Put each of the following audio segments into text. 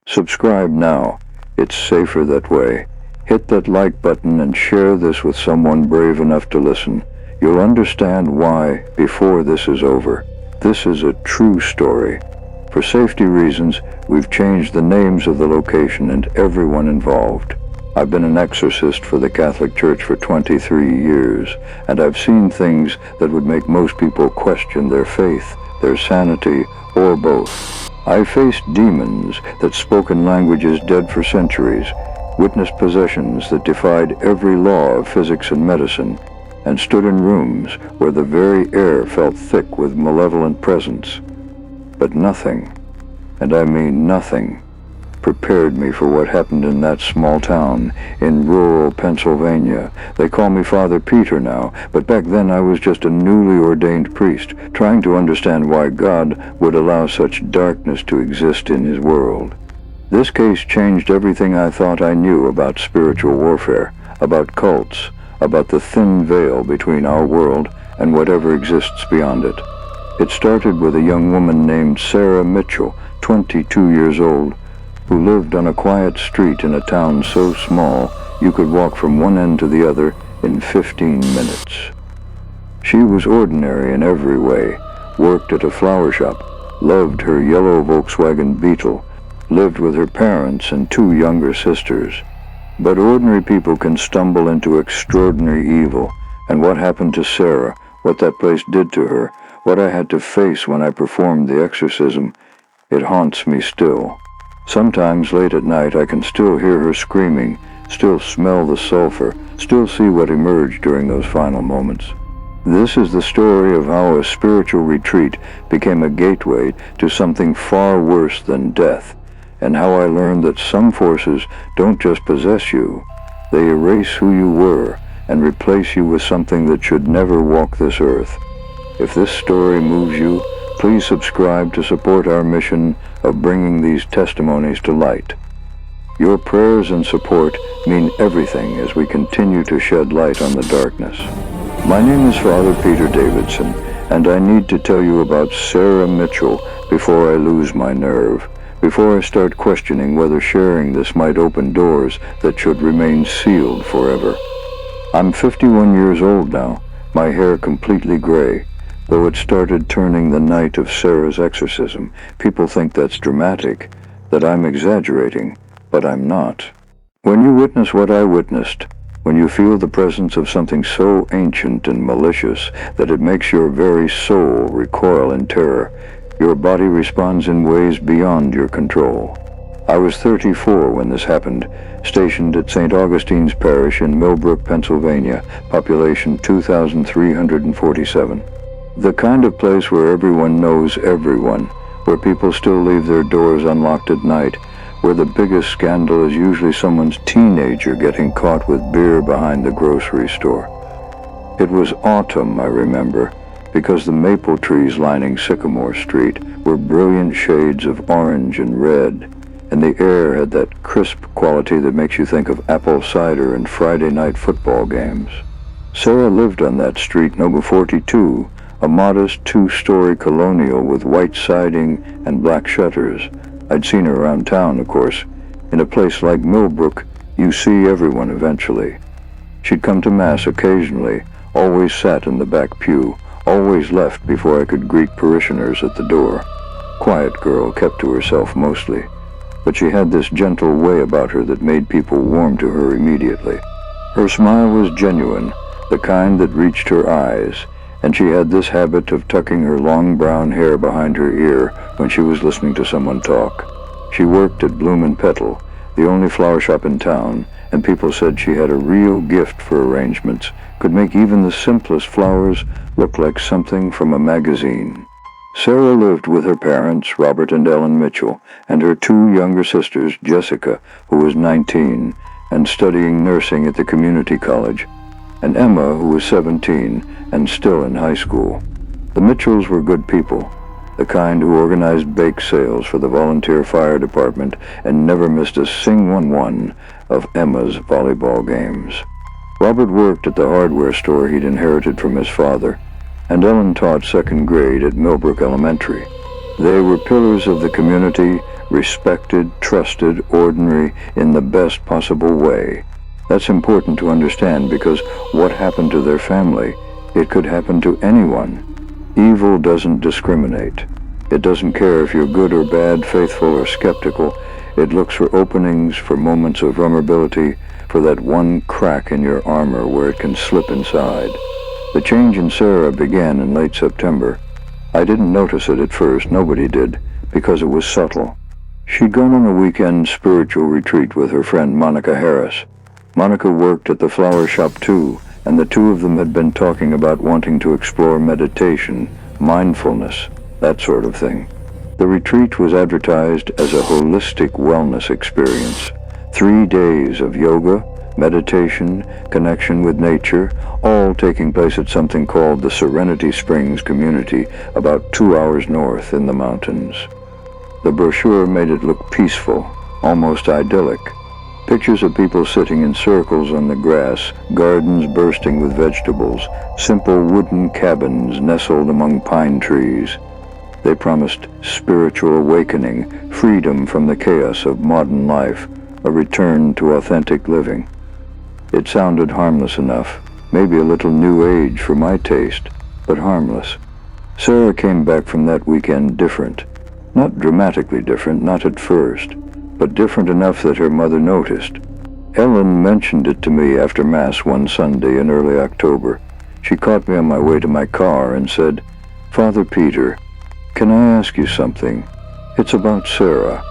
Subscribe now. It's safer that way. Hit that like button and share this with someone brave enough to listen. You'll understand why before this is over. This is a true story. For safety reasons, we've changed the names of the location and everyone involved. I've been an exorcist for the Catholic Church for 23 years, and I've seen things that would make most people question their faith, their sanity, or both. I faced demons that spoke in languages dead for centuries, witnessed possessions that defied every law of physics and medicine, and stood in rooms where the very air felt thick with malevolent presence. But nothing, and I mean nothing, prepared me for what happened in that small town in rural Pennsylvania. They call me Father Peter now, but back then I was just a newly ordained priest, trying to understand why God would allow such darkness to exist in his world. This case changed everything I thought I knew about spiritual warfare, about cults, about the thin veil between our world and whatever exists beyond it. It started with a young woman named Sarah Mitchell, 22 years old, who lived on a quiet street in a town so small you could walk from one end to the other in 15 minutes. She was ordinary in every way, worked at a flower shop, loved her yellow Volkswagen Beetle, lived with her parents and 2 younger sisters. But ordinary people can stumble into extraordinary evil, and what happened to Sarah, what that place did to her, what I had to face when I performed the exorcism, it haunts me still. Sometimes late at night I can still hear her screaming, still smell the sulfur, still see what emerged during those final moments. This is the story of how a spiritual retreat became a gateway to something far worse than death, and how I learned that some forces don't just possess you, they erase who you were and replace you with something that should never walk this earth. If this story moves you, please subscribe to support our mission of bringing these testimonies to light. Your prayers and support mean everything as we continue to shed light on the darkness. My name is Father Peter Davidson, and I need to tell you about Sarah Mitchell before I lose my nerve, before I start questioning whether sharing this might open doors that should remain sealed forever. I'm 51 years old now, my hair completely gray. Though it started turning the night of Sarah's exorcism. People think that's dramatic, that I'm exaggerating, but I'm not. When you witness what I witnessed, when you feel the presence of something so ancient and malicious that it makes your very soul recoil in terror, your body responds in ways beyond your control. I was 34 when this happened, stationed at St. Augustine's Parish in Millbrook, Pennsylvania, population 2,347. The kind of place where everyone knows everyone, where people still leave their doors unlocked at night, where the biggest scandal is usually someone's teenager getting caught with beer behind the grocery store. It was autumn, I remember, because the maple trees lining Sycamore Street were brilliant shades of orange and red, and the air had that crisp quality that makes you think of apple cider and Friday night football games. Sarah lived on that street, number 42, a modest 2-story colonial with white siding and black shutters. I'd seen her around town, of course. In a place like Millbrook, you see everyone eventually. She'd come to Mass occasionally, always sat in the back pew, always left before I could greet parishioners at the door. Quiet girl, kept to herself mostly. But she had this gentle way about her that made people warm to her immediately. Her smile was genuine, the kind that reached her eyes, and she had this habit of tucking her long brown hair behind her ear when she was listening to someone talk. She worked at Bloom & Petal, the only flower shop in town, and people said she had a real gift for arrangements, could make even the simplest flowers look like something from a magazine. Sarah lived with her parents, Robert and Ellen Mitchell, and her 2 younger sisters, Jessica, who was 19, and studying nursing at the community college, and Emma, who was 17, and still in high school. The Mitchells were good people, the kind who organized bake sales for the volunteer fire department and never missed a one of Emma's volleyball games. Robert worked at the hardware store he'd inherited from his father, and Ellen taught 2nd grade at Millbrook Elementary. They were pillars of the community, respected, trusted, ordinary, in the best possible way. That's important to understand because what happened to their family, it could happen to anyone. Evil doesn't discriminate. It doesn't care if you're good or bad, faithful or skeptical. It looks for openings, for moments of vulnerability, for that one crack in your armor where it can slip inside. The change in Sarah began in late September. I didn't notice it at first, nobody did, because it was subtle. She'd gone on a weekend spiritual retreat with her friend Monica Harris. Monica worked at the flower shop too, and the two of them had been talking about wanting to explore meditation, mindfulness, that sort of thing. The retreat was advertised as a holistic wellness experience. 3 days of yoga, meditation, connection with nature, all taking place at something called the Serenity Springs community, about 2 hours north in the mountains. The brochure made it look peaceful, almost idyllic. Pictures of people sitting in circles on the grass, gardens bursting with vegetables, simple wooden cabins nestled among pine trees. They promised spiritual awakening, freedom from the chaos of modern life, a return to authentic living. It sounded harmless enough, maybe a little new age for my taste, but harmless. Sarah came back from that weekend different. Not dramatically different, not at first, but different enough that her mother noticed. Ellen mentioned it to me after Mass one Sunday in early October. She caught me on my way to my car and said, "Father Peter, can I ask you something? It's about Sarah."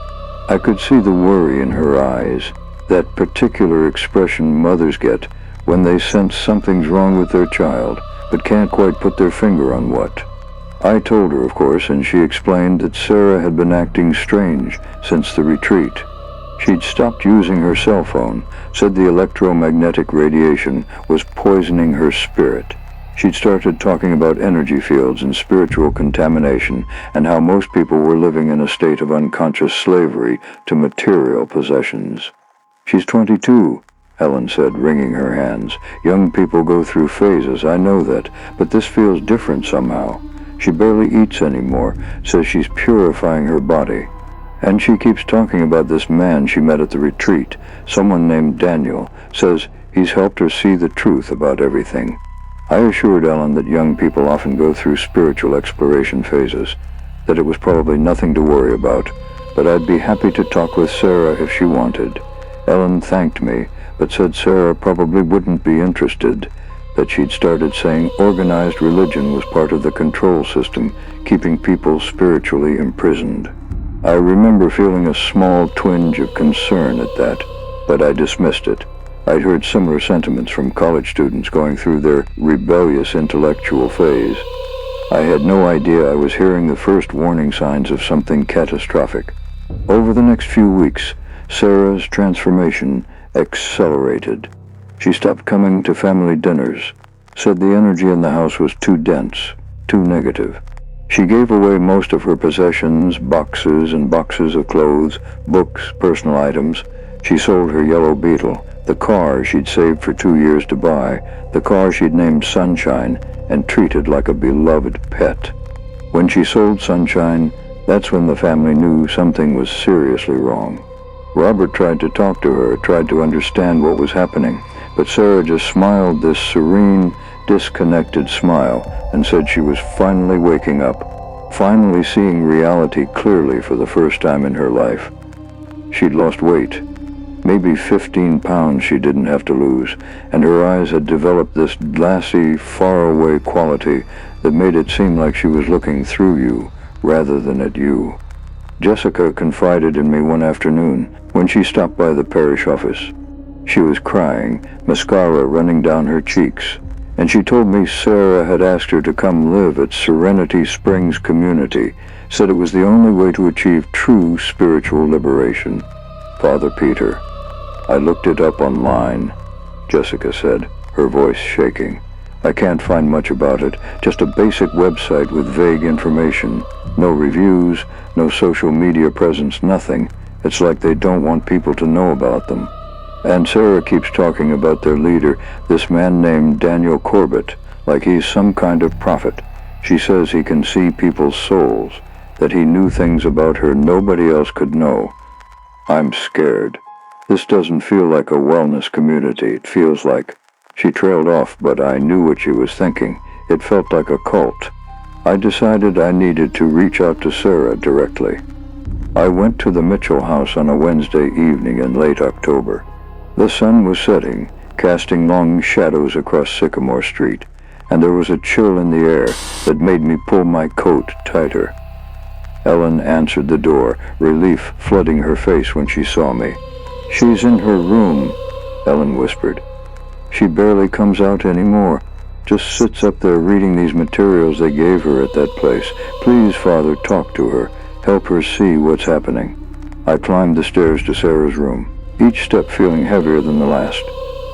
I could see the worry in her eyes, that particular expression mothers get when they sense something's wrong with their child, but can't quite put their finger on what. I told her, of course, and she explained that Sarah had been acting strange since the retreat. She'd stopped using her cell phone, said the electromagnetic radiation was poisoning her spirit. She'd started talking about energy fields and spiritual contamination and how most people were living in a state of unconscious slavery to material possessions. "She's 22, Ellen said, wringing her hands. "Young people go through phases, I know that, but this feels different somehow. She barely eats anymore, says she's purifying her body. And she keeps talking about this man she met at the retreat, someone named Daniel, says he's helped her see the truth about everything." I assured Ellen that young people often go through spiritual exploration phases, that it was probably nothing to worry about, but I'd be happy to talk with Sarah if she wanted. Ellen thanked me, but said Sarah probably wouldn't be interested, that she'd started saying organized religion was part of the control system, keeping people spiritually imprisoned. I remember feeling a small twinge of concern at that, but I dismissed it. I'd heard similar sentiments from college students going through their rebellious intellectual phase. I had no idea I was hearing the first warning signs of something catastrophic. Over the next few weeks, Sarah's transformation accelerated. She stopped coming to family dinners, said the energy in the house was too dense, too negative. She gave away most of her possessions, boxes and boxes of clothes, books, personal items. She sold her yellow Beetle, the car she'd saved for 2 years to buy, the car she'd named Sunshine and treated like a beloved pet. When she sold Sunshine, that's when the family knew something was seriously wrong. Robert tried to talk to her, tried to understand what was happening, but Sarah just smiled this serene, disconnected smile and said she was finally waking up, finally seeing reality clearly for the first time in her life. She'd lost weight. Maybe 15 pounds she didn't have to lose, and her eyes had developed this glassy, faraway quality that made it seem like she was looking through you rather than at you. Jessica confided in me one afternoon when she stopped by the parish office. She was crying, mascara running down her cheeks, and she told me Sarah had asked her to come live at Serenity Springs Community, said it was the only way to achieve true spiritual liberation. Father Peter. I looked it up online, Jessica said, her voice shaking. I can't find much about it, just a basic website with vague information. No reviews, no social media presence, nothing. It's like they don't want people to know about them. And Sarah keeps talking about their leader, this man named Daniel Corbett, like he's some kind of prophet. She says he can see people's souls. that he knew things about her nobody else could know. I'm scared. This doesn't feel like a wellness community. It feels like... She trailed off, but I knew what she was thinking. It felt like a cult. I decided I needed to reach out to Sarah directly. I went to the Mitchell house on a Wednesday evening in late October. The sun was setting, casting long shadows across Sycamore Street, and there was a chill in the air that made me pull my coat tighter. Ellen answered the door, relief flooding her face when she saw me. "She's in her room," Ellen whispered. "She barely comes out anymore. Just sits up there reading these materials they gave her at that place. Please, Father, talk to her. Help her see what's happening." I climbed the stairs to Sarah's room, each step feeling heavier than the last.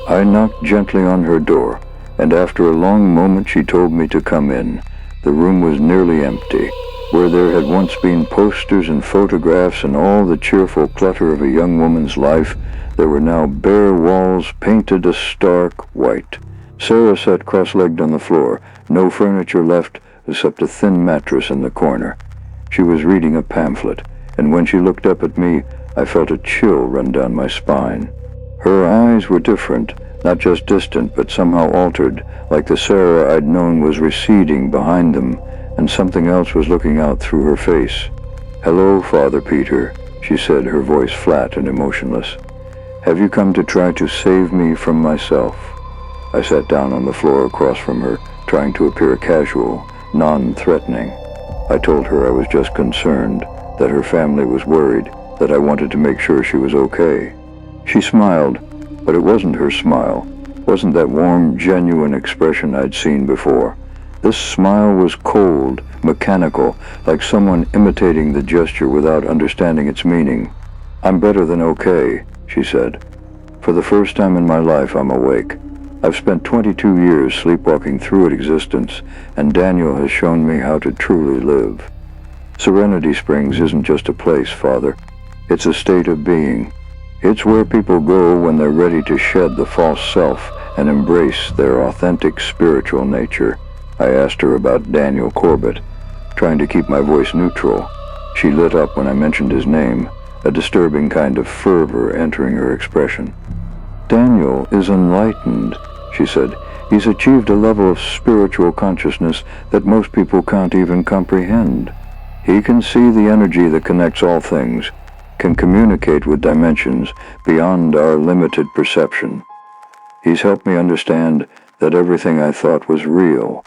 I knocked gently on her door, and after a long moment she told me to come in. The room was nearly empty. Where there had once been posters and photographs and all the cheerful clutter of a young woman's life, there were now bare walls painted a stark white. Sarah sat cross-legged on the floor, no furniture left except a thin mattress in the corner. She was reading a pamphlet, and when she looked up at me, I felt a chill run down my spine. Her eyes were different, not just distant, but somehow altered, like the Sarah I'd known was receding behind them, and something else was looking out through her face. "Hello, Father Peter," she said, her voice flat and emotionless. "Have you come to try to save me from myself?" I sat down on the floor across from her, trying to appear casual, non-threatening. I told her I was just concerned, that her family was worried, that I wanted to make sure she was okay. She smiled, but it wasn't her smile. It wasn't that warm, genuine expression I'd seen before. This smile was cold, mechanical, like someone imitating the gesture without understanding its meaning. "I'm better than okay," she said. "For the first time in my life, I'm awake. I've spent 22 years sleepwalking through existence, and Daniel has shown me how to truly live. Serenity Springs isn't just a place, Father. It's a state of being. It's where people go when they're ready to shed the false self and embrace their authentic spiritual nature." I asked her about Daniel Corbett, trying to keep my voice neutral. She lit up when I mentioned his name, a disturbing kind of fervor entering her expression. "Daniel is enlightened," she said. "He's achieved a level of spiritual consciousness that most people can't even comprehend. He can see the energy that connects all things, can communicate with dimensions beyond our limited perception. He's helped me understand that everything I thought was real,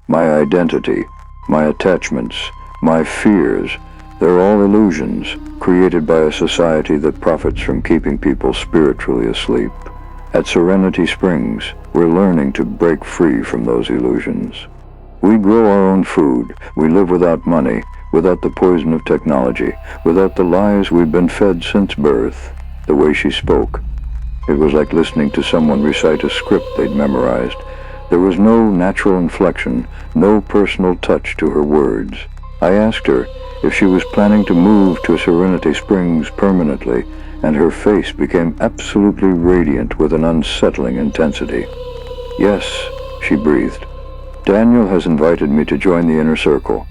my identity, my attachments, my fears, they're all illusions created by a society that profits from keeping people spiritually asleep. At Serenity Springs, we're learning to break free from those illusions. We grow our own food, we live without money, without the poison of technology, without the lies we've been fed since birth." The way she spoke, it was like listening to someone recite a script they'd memorized. There was no natural inflection, no personal touch to her words. I asked her if she was planning to move to Serenity Springs permanently, and her face became absolutely radiant with an unsettling intensity. "Yes," she breathed. "Daniel has invited me to join the inner circle.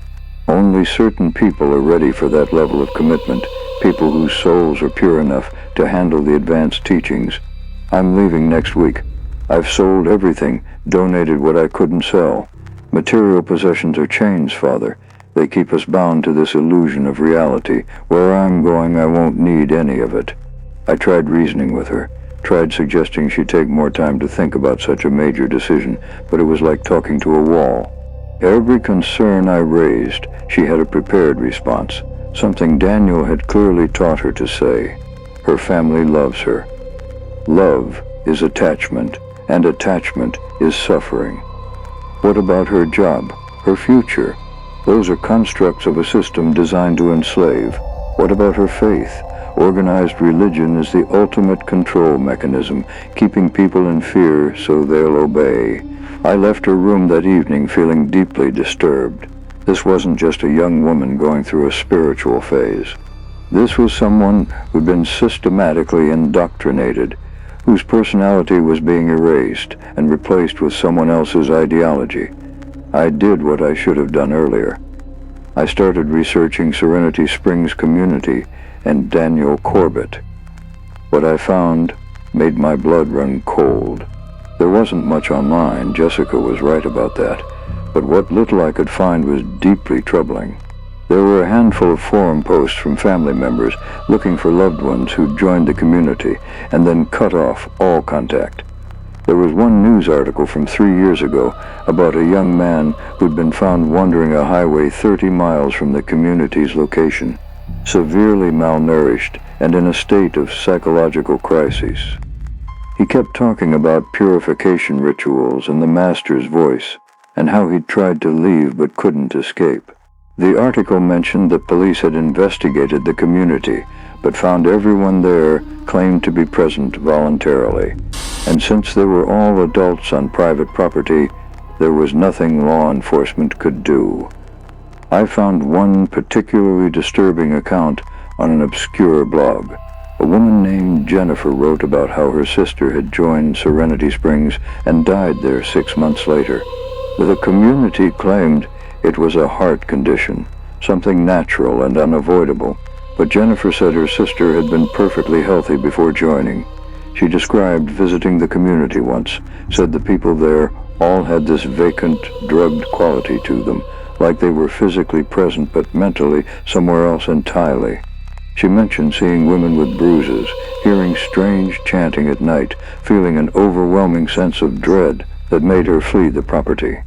Only certain people are ready for that level of commitment, people whose souls are pure enough to handle the advanced teachings. I'm leaving next week. I've sold everything, donated what I couldn't sell. Material possessions are chains, Father. They keep us bound to this illusion of reality. Where I'm going, I won't need any of it." I tried reasoning with her, tried suggesting she take more time to think about such a major decision, but it was like talking to a wall. Every concern I raised, she had a prepared response, something Daniel had clearly taught her to say. Her family loves her. Love is attachment, and attachment is suffering. What about her job, her future? Those are constructs of a system designed to enslave. What about her faith? Organized religion is the ultimate control mechanism, keeping people in fear so they'll obey. I left her room that evening feeling deeply disturbed. This wasn't just a young woman going through a spiritual phase. This was someone who'd been systematically indoctrinated, whose personality was being erased and replaced with someone else's ideology. I did what I should have done earlier. I started researching Serenity Springs community and Daniel Corbett. What I found made my blood run cold. There wasn't much online, Jessica was right about that, but what little I could find was deeply troubling. There were a handful of forum posts from family members looking for loved ones who'd joined the community and then cut off all contact. There was one news article from 3 years ago about a young man who'd been found wandering a highway 30 miles from the community's location, severely malnourished and in a state of psychological crisis. He kept talking about purification rituals and the Master's voice, and how he'd tried to leave but couldn't escape. The article mentioned that police had investigated the community, but found everyone there claimed to be present voluntarily. And since they were all adults on private property, there was nothing law enforcement could do. I found one particularly disturbing account on an obscure blog. A woman named Jennifer wrote about how her sister had joined Serenity Springs and died there 6 months later. The community claimed it was a heart condition, something natural and unavoidable, but Jennifer said her sister had been perfectly healthy before joining. She described visiting the community once, said the people there all had this vacant, drugged quality to them, like they were physically present but mentally somewhere else entirely. She mentioned seeing women with bruises, hearing strange chanting at night, feeling an overwhelming sense of dread that made her flee the property.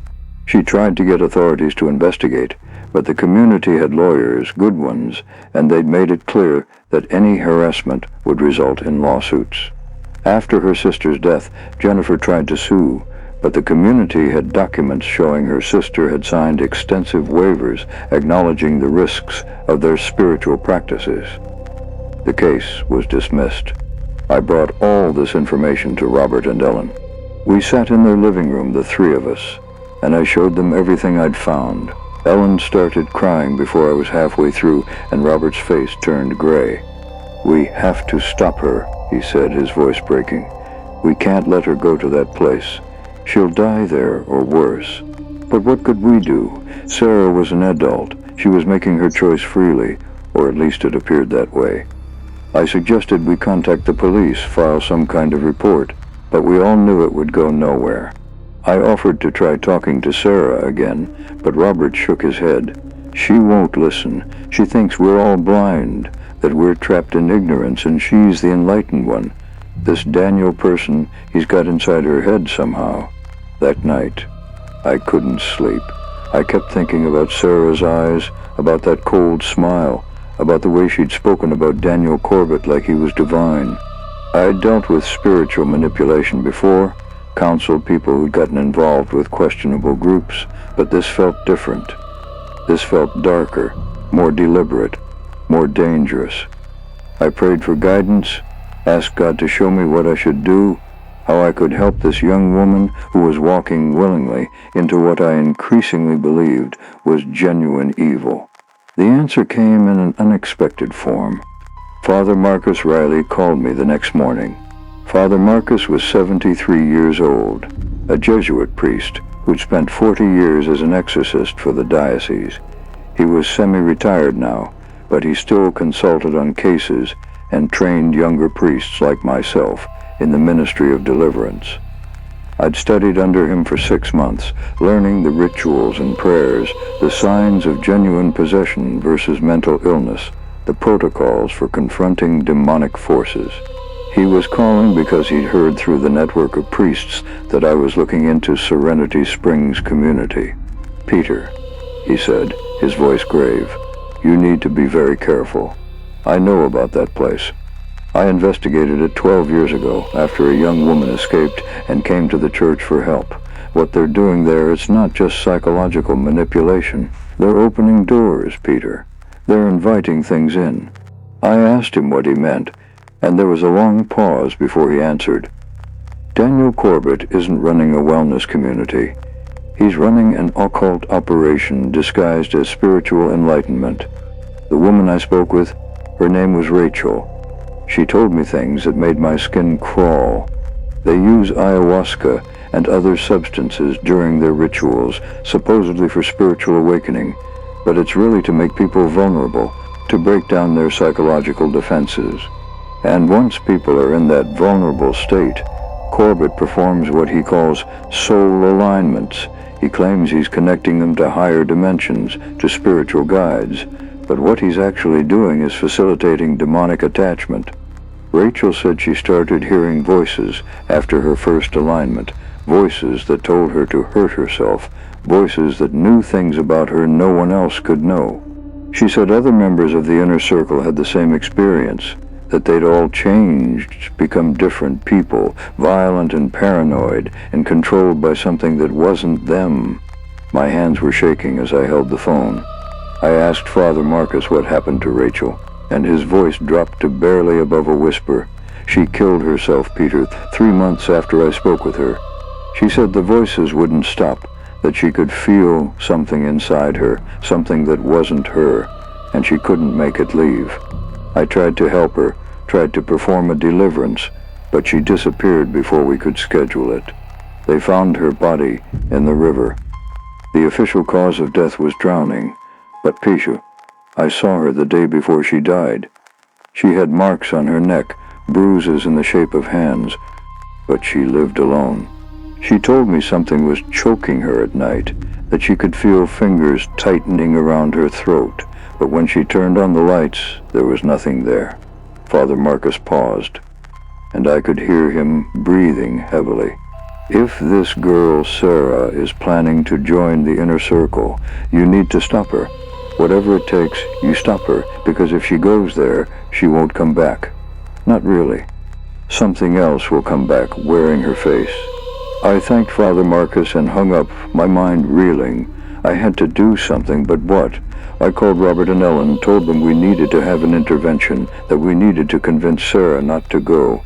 She tried to get authorities to investigate, but the community had lawyers, good ones, and they'd made it clear that any harassment would result in lawsuits. After her sister's death, Jennifer tried to sue, but the community had documents showing her sister had signed extensive waivers acknowledging the risks of their spiritual practices. The case was dismissed. I brought all this information to Robert and Ellen. We sat in their living room, the three of us, and I showed them everything I'd found. Ellen started crying before I was halfway through, and Robert's face turned gray. "We have to stop her," he said, his voice breaking. "We can't let her go to that place. She'll die there or worse." But what could we do? Sarah was an adult. She was making her choice freely, or at least it appeared that way. I suggested we contact the police, file some kind of report, but we all knew it would go nowhere. I offered to try talking to Sarah again, but Robert shook his head. "She won't listen. She thinks we're all blind, that we're trapped in ignorance, and she's the enlightened one. This Daniel person, he's got inside her head somehow." That night, I couldn't sleep. I kept thinking about Sarah's eyes, about that cold smile, about the way she'd spoken about Daniel Corbett like he was divine. I'd dealt with spiritual manipulation before, counseled people who'd gotten involved with questionable groups, but this felt different. This felt darker, more deliberate, more dangerous. I prayed for guidance, asked God to show me what I should do, how I could help this young woman who was walking willingly into what I increasingly believed was genuine evil. The answer came in an unexpected form. Father Marcus Riley called me the next morning. Father Marcus was 73 years old, a Jesuit priest who'd spent 40 years as an exorcist for the diocese. He was semi-retired now, but he still consulted on cases and trained younger priests like myself in the ministry of deliverance. I'd studied under him for 6 months, learning the rituals and prayers, the signs of genuine possession versus mental illness, the protocols for confronting demonic forces. He was calling because he'd heard through the network of priests that I was looking into Serenity Springs community. "Peter," he said, his voice grave, "you need to be very careful. I know about that place. I investigated it 12 years ago after a young woman escaped and came to the church for help. What they're doing there, it's not just psychological manipulation. They're opening doors, Peter. They're inviting things in." I asked him what he meant, and there was a long pause before he answered. "Daniel Corbett isn't running a wellness community. He's running an occult operation disguised as spiritual enlightenment. The woman I spoke with, her name was Rachel. She told me things that made my skin crawl. They use ayahuasca and other substances during their rituals, supposedly for spiritual awakening, but it's really to make people vulnerable, to break down their psychological defenses. And once people are in that vulnerable state, Corbett performs what he calls soul alignments. He claims he's connecting them to higher dimensions, to spiritual guides, but what he's actually doing is facilitating demonic attachment. Rachel said she started hearing voices after her first alignment, voices that told her to hurt herself, voices that knew things about her no one else could know. She said other members of the inner circle had the same experience, that they'd all changed, become different people, violent and paranoid, and controlled by something that wasn't them. My hands were shaking as I held the phone. I asked Father Marcus what happened to Rachel, and his voice dropped to barely above a whisper. She killed herself, Peter, 3 months after I spoke with her. She said the voices wouldn't stop, that she could feel something inside her, something that wasn't her, and she couldn't make it leave. I tried to help her, tried to perform a deliverance, but she disappeared before we could schedule it. They found her body in the river. The official cause of death was drowning, but Pisha, I saw her the day before she died. She had marks on her neck, bruises in the shape of hands, but she lived alone. She told me something was choking her at night, that she could feel fingers tightening around her throat, but when she turned on the lights, there was nothing there. Father Marcus paused, and I could hear him breathing heavily. If this girl, Sarah, is planning to join the inner circle, you need to stop her. Whatever it takes, you stop her, because if she goes there, she won't come back. Not really. Something else will come back, wearing her face. I thanked Father Marcus and hung up, my mind reeling. I had to do something, but what? I called Robert and Ellen, told them we needed to have an intervention, that we needed to convince Sarah not to go.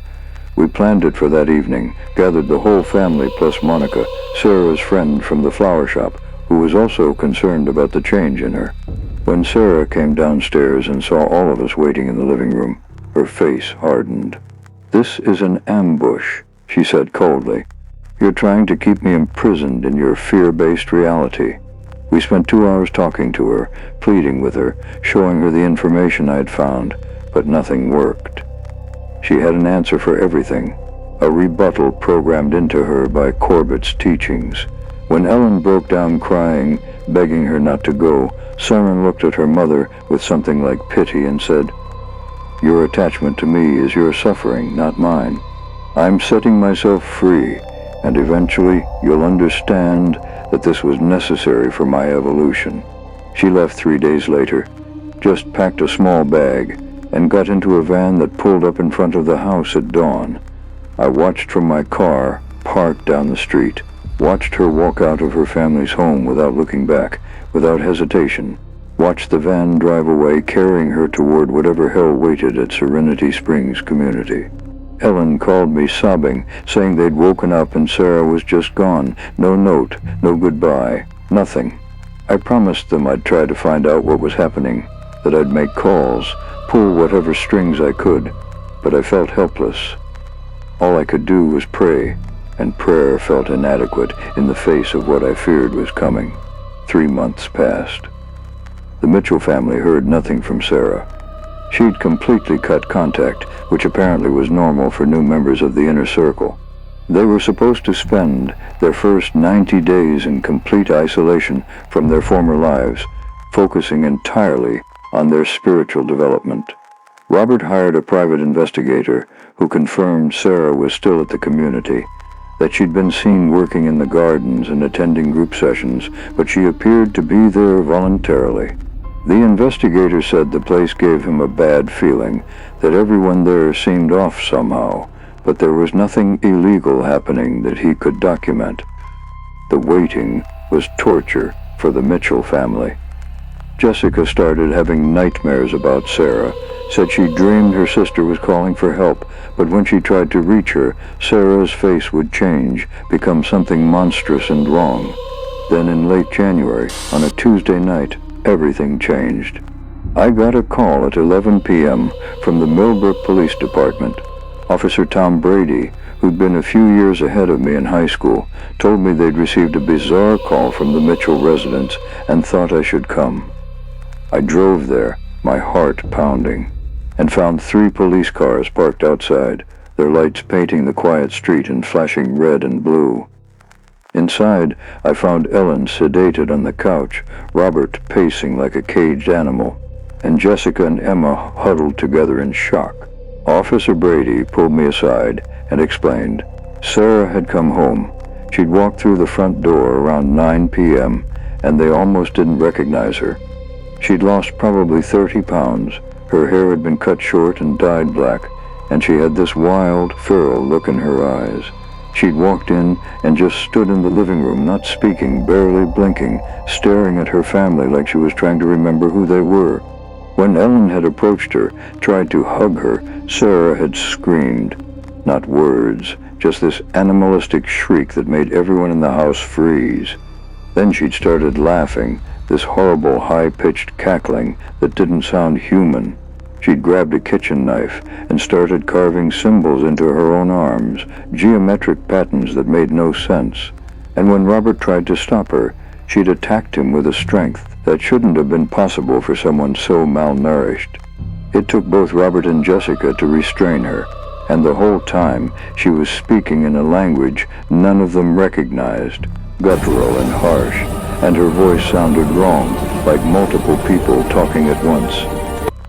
We planned it for that evening, gathered the whole family plus Monica, Sarah's friend from the flower shop, who was also concerned about the change in her. When Sarah came downstairs and saw all of us waiting in the living room, her face hardened. "This is an ambush," she said coldly. "You're trying to keep me imprisoned in your fear-based reality." We spent 2 hours talking to her, pleading with her, showing her the information I'd found, but nothing worked. She had an answer for everything, a rebuttal programmed into her by Corbett's teachings. When Ellen broke down crying, begging her not to go, Soren looked at her mother with something like pity and said, "Your attachment to me is your suffering, not mine. I'm setting myself free, and eventually you'll understand that this was necessary for my evolution." She left 3 days later, just packed a small bag, and got into a van that pulled up in front of the house at dawn. I watched from my car, parked down the street, watched her walk out of her family's home without looking back, without hesitation, watched the van drive away, carrying her toward whatever hell waited at Serenity Springs Community. Ellen called me sobbing, saying they'd woken up and Sarah was just gone. No note, no goodbye, nothing. I promised them I'd try to find out what was happening, that I'd make calls, pull whatever strings I could, but I felt helpless. All I could do was pray, and prayer felt inadequate in the face of what I feared was coming. 3 months passed. The Mitchell family heard nothing from Sarah. She'd completely cut contact, which apparently was normal for new members of the inner circle. They were supposed to spend their first 90 days in complete isolation from their former lives, focusing entirely on their spiritual development. Robert hired a private investigator who confirmed Sarah was still at the community, that she'd been seen working in the gardens and attending group sessions, but she appeared to be there voluntarily. The investigator said the place gave him a bad feeling, that everyone there seemed off somehow, but there was nothing illegal happening that he could document. The waiting was torture for the Mitchell family. Jessica started having nightmares about Sarah, said she dreamed her sister was calling for help, but when she tried to reach her, Sarah's face would change, become something monstrous and wrong. Then in late January, on a Tuesday night, everything changed. I got a call at 11 p.m. from the Millbrook Police Department. Officer Tom Brady, who'd been a few years ahead of me in high school, told me they'd received a bizarre call from the Mitchell residence and thought I should come. I drove there, my heart pounding, and found 3 police cars parked outside, their lights painting the quiet street in flashing red and blue. Inside, I found Ellen sedated on the couch, Robert pacing like a caged animal, and Jessica and Emma huddled together in shock. Officer Brady pulled me aside and explained. Sarah had come home. She'd walked through the front door around 9 p.m., and they almost didn't recognize her. She'd lost probably 30 pounds. Her hair had been cut short and dyed black, and she had this wild, feral look in her eyes. She'd walked in and just stood in the living room, not speaking, barely blinking, staring at her family like she was trying to remember who they were. When Ellen had approached her, tried to hug her, Sarah had screamed. Not words, just this animalistic shriek that made everyone in the house freeze. Then she'd started laughing, this horrible high-pitched cackling that didn't sound human. She'd grabbed a kitchen knife and started carving symbols into her own arms, geometric patterns that made no sense. And when Robert tried to stop her, she'd attacked him with a strength that shouldn't have been possible for someone so malnourished. It took both Robert and Jessica to restrain her, and the whole time she was speaking in a language none of them recognized, guttural and harsh, and her voice sounded wrong, like multiple people talking at once.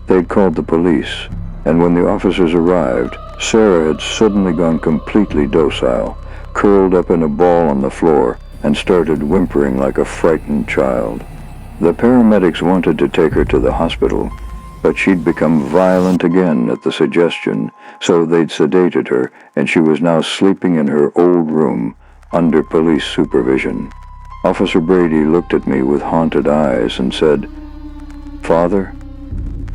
They'd called the police, and when the officers arrived, Sarah had suddenly gone completely docile, curled up in a ball on the floor, and started whimpering like a frightened child. The paramedics wanted to take her to the hospital, but she'd become violent again at the suggestion, so they'd sedated her, and she was now sleeping in her old room, under police supervision. Officer Brady looked at me with haunted eyes and said, "Father,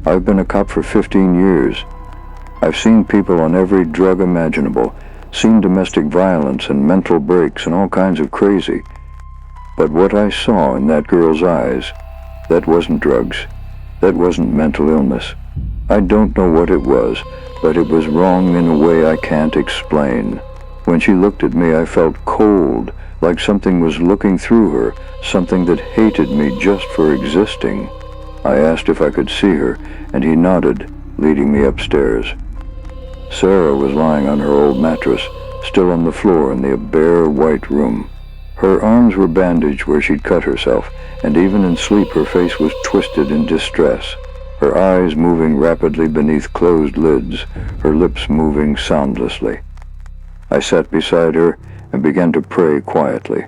I've been a cop for 15 years. I've seen people on every drug imaginable, seen domestic violence and mental breaks and all kinds of crazy. But what I saw in that girl's eyes, that wasn't drugs. That wasn't mental illness. I don't know what it was, but it was wrong in a way I can't explain. When she looked at me, I felt cold, like something was looking through her, something that hated me just for existing." I asked if I could see her, and he nodded, leading me upstairs. Sarah was lying on her old mattress, still on the floor in the bare white room. Her arms were bandaged where she'd cut herself, and even in sleep her face was twisted in distress, her eyes moving rapidly beneath closed lids, her lips moving soundlessly. I sat beside her and began to pray quietly.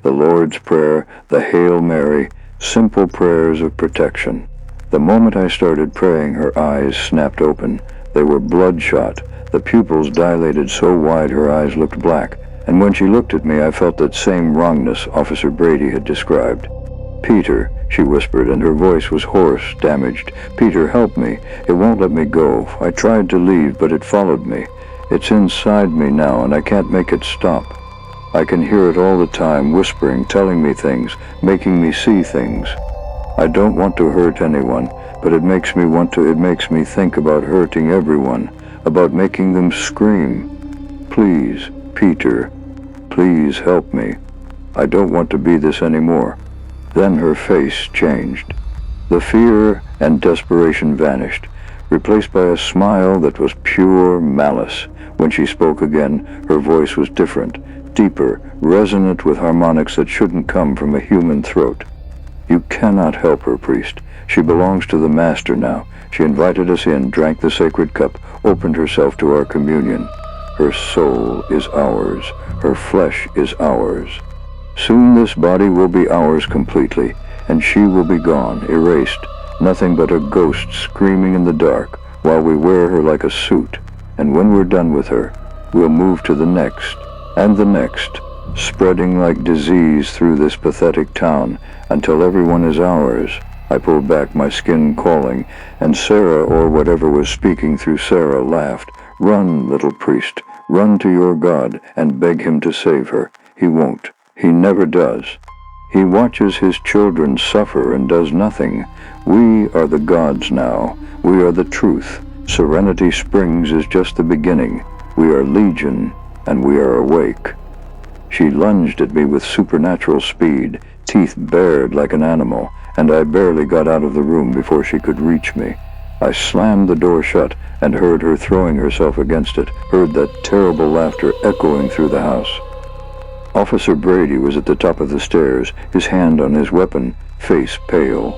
The Lord's Prayer, the Hail Mary, simple prayers of protection. The moment I started praying, her eyes snapped open. They were bloodshot, the pupils dilated so wide her eyes looked black, and when she looked at me I felt that same wrongness Officer Brady had described. "Peter," she whispered, and her voice was hoarse, damaged. "Peter, help me. It won't let me go. I tried to leave, but it followed me. It's inside me now, and I can't make it stop. I can hear it all the time, whispering, telling me things, making me see things. I don't want to hurt anyone, but it makes me think about hurting everyone, about making them scream. Please, Peter, please help me. I don't want to be this anymore." Then her face changed. The fear and desperation vanished, replaced by a smile that was pure malice. When she spoke again, her voice was different, deeper, resonant with harmonics that shouldn't come from a human throat. "You cannot help her, priest. She belongs to the Master now. She invited us in, drank the sacred cup, opened herself to our communion. Her soul is ours. Her flesh is ours. Soon this body will be ours completely, and she will be gone, erased, nothing but a ghost screaming in the dark, while we wear her like a suit. And when we're done with her, we'll move to the next, and the next, spreading like disease through this pathetic town, until everyone is ours." I pulled back, my skin crawling, and Sarah, or whatever was speaking through Sarah, laughed. "Run, little priest, run to your God, and beg him to save her. He won't. He never does. He watches his children suffer and does nothing. We are the gods now. We are the truth. Serenity Springs is just the beginning. We are legion, and we are awake." She lunged at me with supernatural speed, teeth bared like an animal, and I barely got out of the room before she could reach me. I slammed the door shut and heard her throwing herself against it, heard that terrible laughter echoing through the house. Officer Brady was at the top of the stairs, his hand on his weapon, face pale.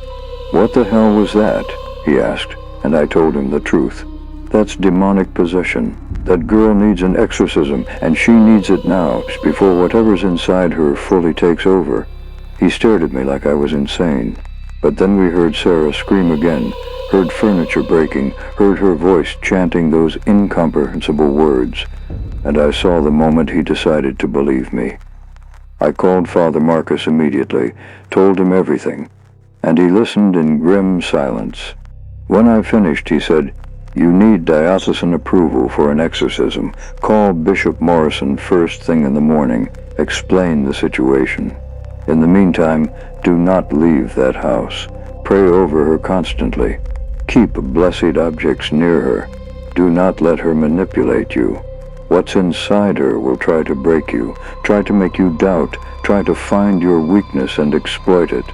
"What the hell was that?" he asked, and I told him the truth. "That's demonic possession. That girl needs an exorcism, and she needs it now, before whatever's inside her fully takes over." He stared at me like I was insane. But then we heard Sarah scream again, heard furniture breaking, heard her voice chanting those incomprehensible words, and I saw the moment he decided to believe me. I called Father Marcus immediately, told him everything, and he listened in grim silence. When I finished, he said, "You need diocesan approval for an exorcism. Call Bishop Morrison first thing in the morning. Explain the situation. In the meantime, do not leave that house. Pray over her constantly. Keep blessed objects near her. Do not let her manipulate you. What's inside her will try to break you, try to make you doubt, try to find your weakness and exploit it.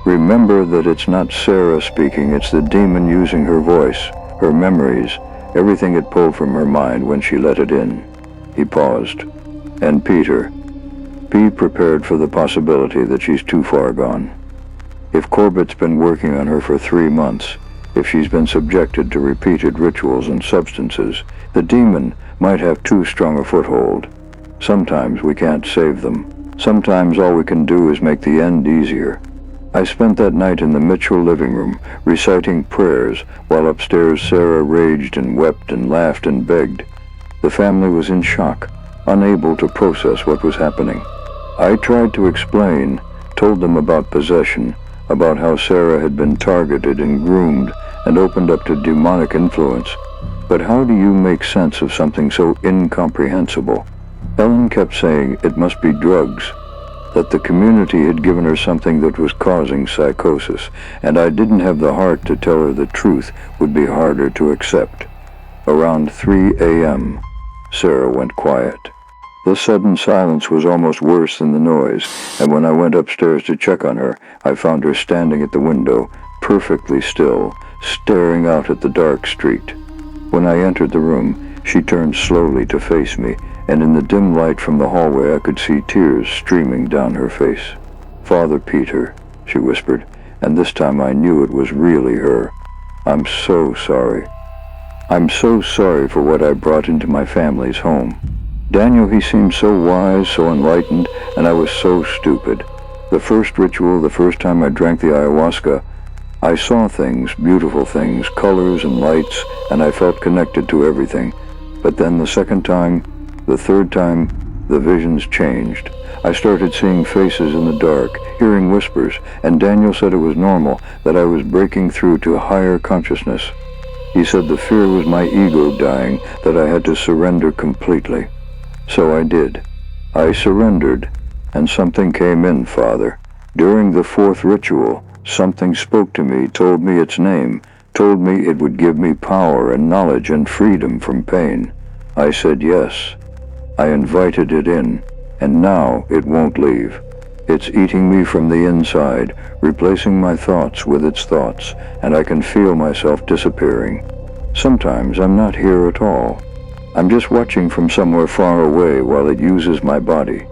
Remember that it's not Sarah speaking, it's the demon using her voice, her memories, everything it pulled from her mind when she let it in." He paused. "And Peter, be prepared for the possibility that she's too far gone. If Corbett's been working on her for 3 months, if she's been subjected to repeated rituals and substances, the demon might have too strong a foothold. Sometimes we can't save them. Sometimes all we can do is make the end easier." I spent that night in the Mitchell living room, reciting prayers, while upstairs Sarah raged and wept and laughed and begged. The family was in shock, unable to process what was happening. I tried to explain, told them about possession, about how Sarah had been targeted and groomed and opened up to demonic influence. But how do you make sense of something so incomprehensible? Ellen kept saying it must be drugs, that the community had given her something that was causing psychosis, and I didn't have the heart to tell her the truth would be harder to accept. Around 3 a.m., Sarah went quiet. The sudden silence was almost worse than the noise, and when I went upstairs to check on her, I found her standing at the window, perfectly still, staring out at the dark street. When I entered the room, she turned slowly to face me, and in the dim light from the hallway I could see tears streaming down her face. "Father Peter," she whispered, and this time I knew it was really her. "I'm so sorry. I'm so sorry for what I brought into my family's home. Daniel, he seemed so wise, so enlightened, and I was so stupid. The first ritual, the first time I drank the ayahuasca, I saw things, beautiful things, colors and lights, and I felt connected to everything. But then the second time, the third time, the visions changed. I started seeing faces in the dark, hearing whispers, and Daniel said it was normal, that I was breaking through to higher consciousness. He said the fear was my ego dying, that I had to surrender completely. So I did. I surrendered, and something came in, Father. During the 4th ritual, something spoke to me, told me its name, told me it would give me power and knowledge and freedom from pain. I said yes. I invited it in, and now it won't leave. It's eating me from the inside, replacing my thoughts with its thoughts, and I can feel myself disappearing. Sometimes I'm not here at all. I'm just watching from somewhere far away while it uses my body,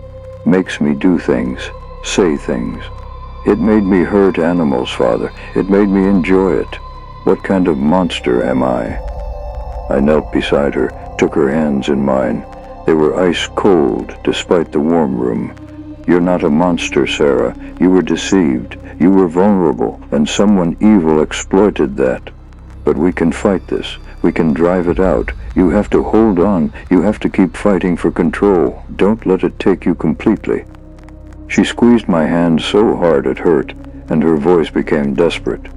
makes me do things, say things. It made me hurt animals, Father. It made me enjoy it. What kind of monster am I? I knelt beside her, took her hands in mine. They were ice cold, despite the warm room. You're not a monster, Sarah. You were deceived. You were vulnerable, and someone evil exploited that. But we can fight this. We can drive it out. You have to hold on. You have to keep fighting for control. Don't let it take you completely. She squeezed my hand so hard it hurt, and her voice became desperate.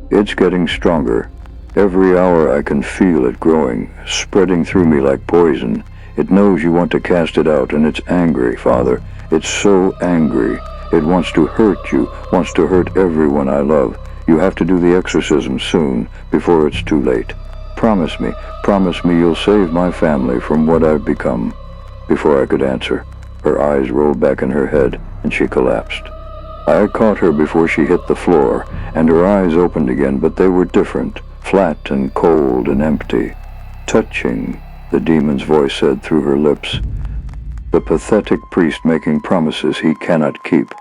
It's getting stronger. Every hour I can feel it growing, spreading through me like poison. It knows you want to cast it out, and it's angry, Father. It's so angry. It wants to hurt you, wants to hurt everyone I love. You have to do the exorcism soon, before it's too late. Promise me you'll save my family from what I've become." Before I could answer, her eyes rolled back in her head, and she collapsed. I caught her before she hit the floor, and her eyes opened again, but they were different, flat and cold and empty. Touching, the demon's voice said through her lips. The pathetic priest making promises he cannot keep.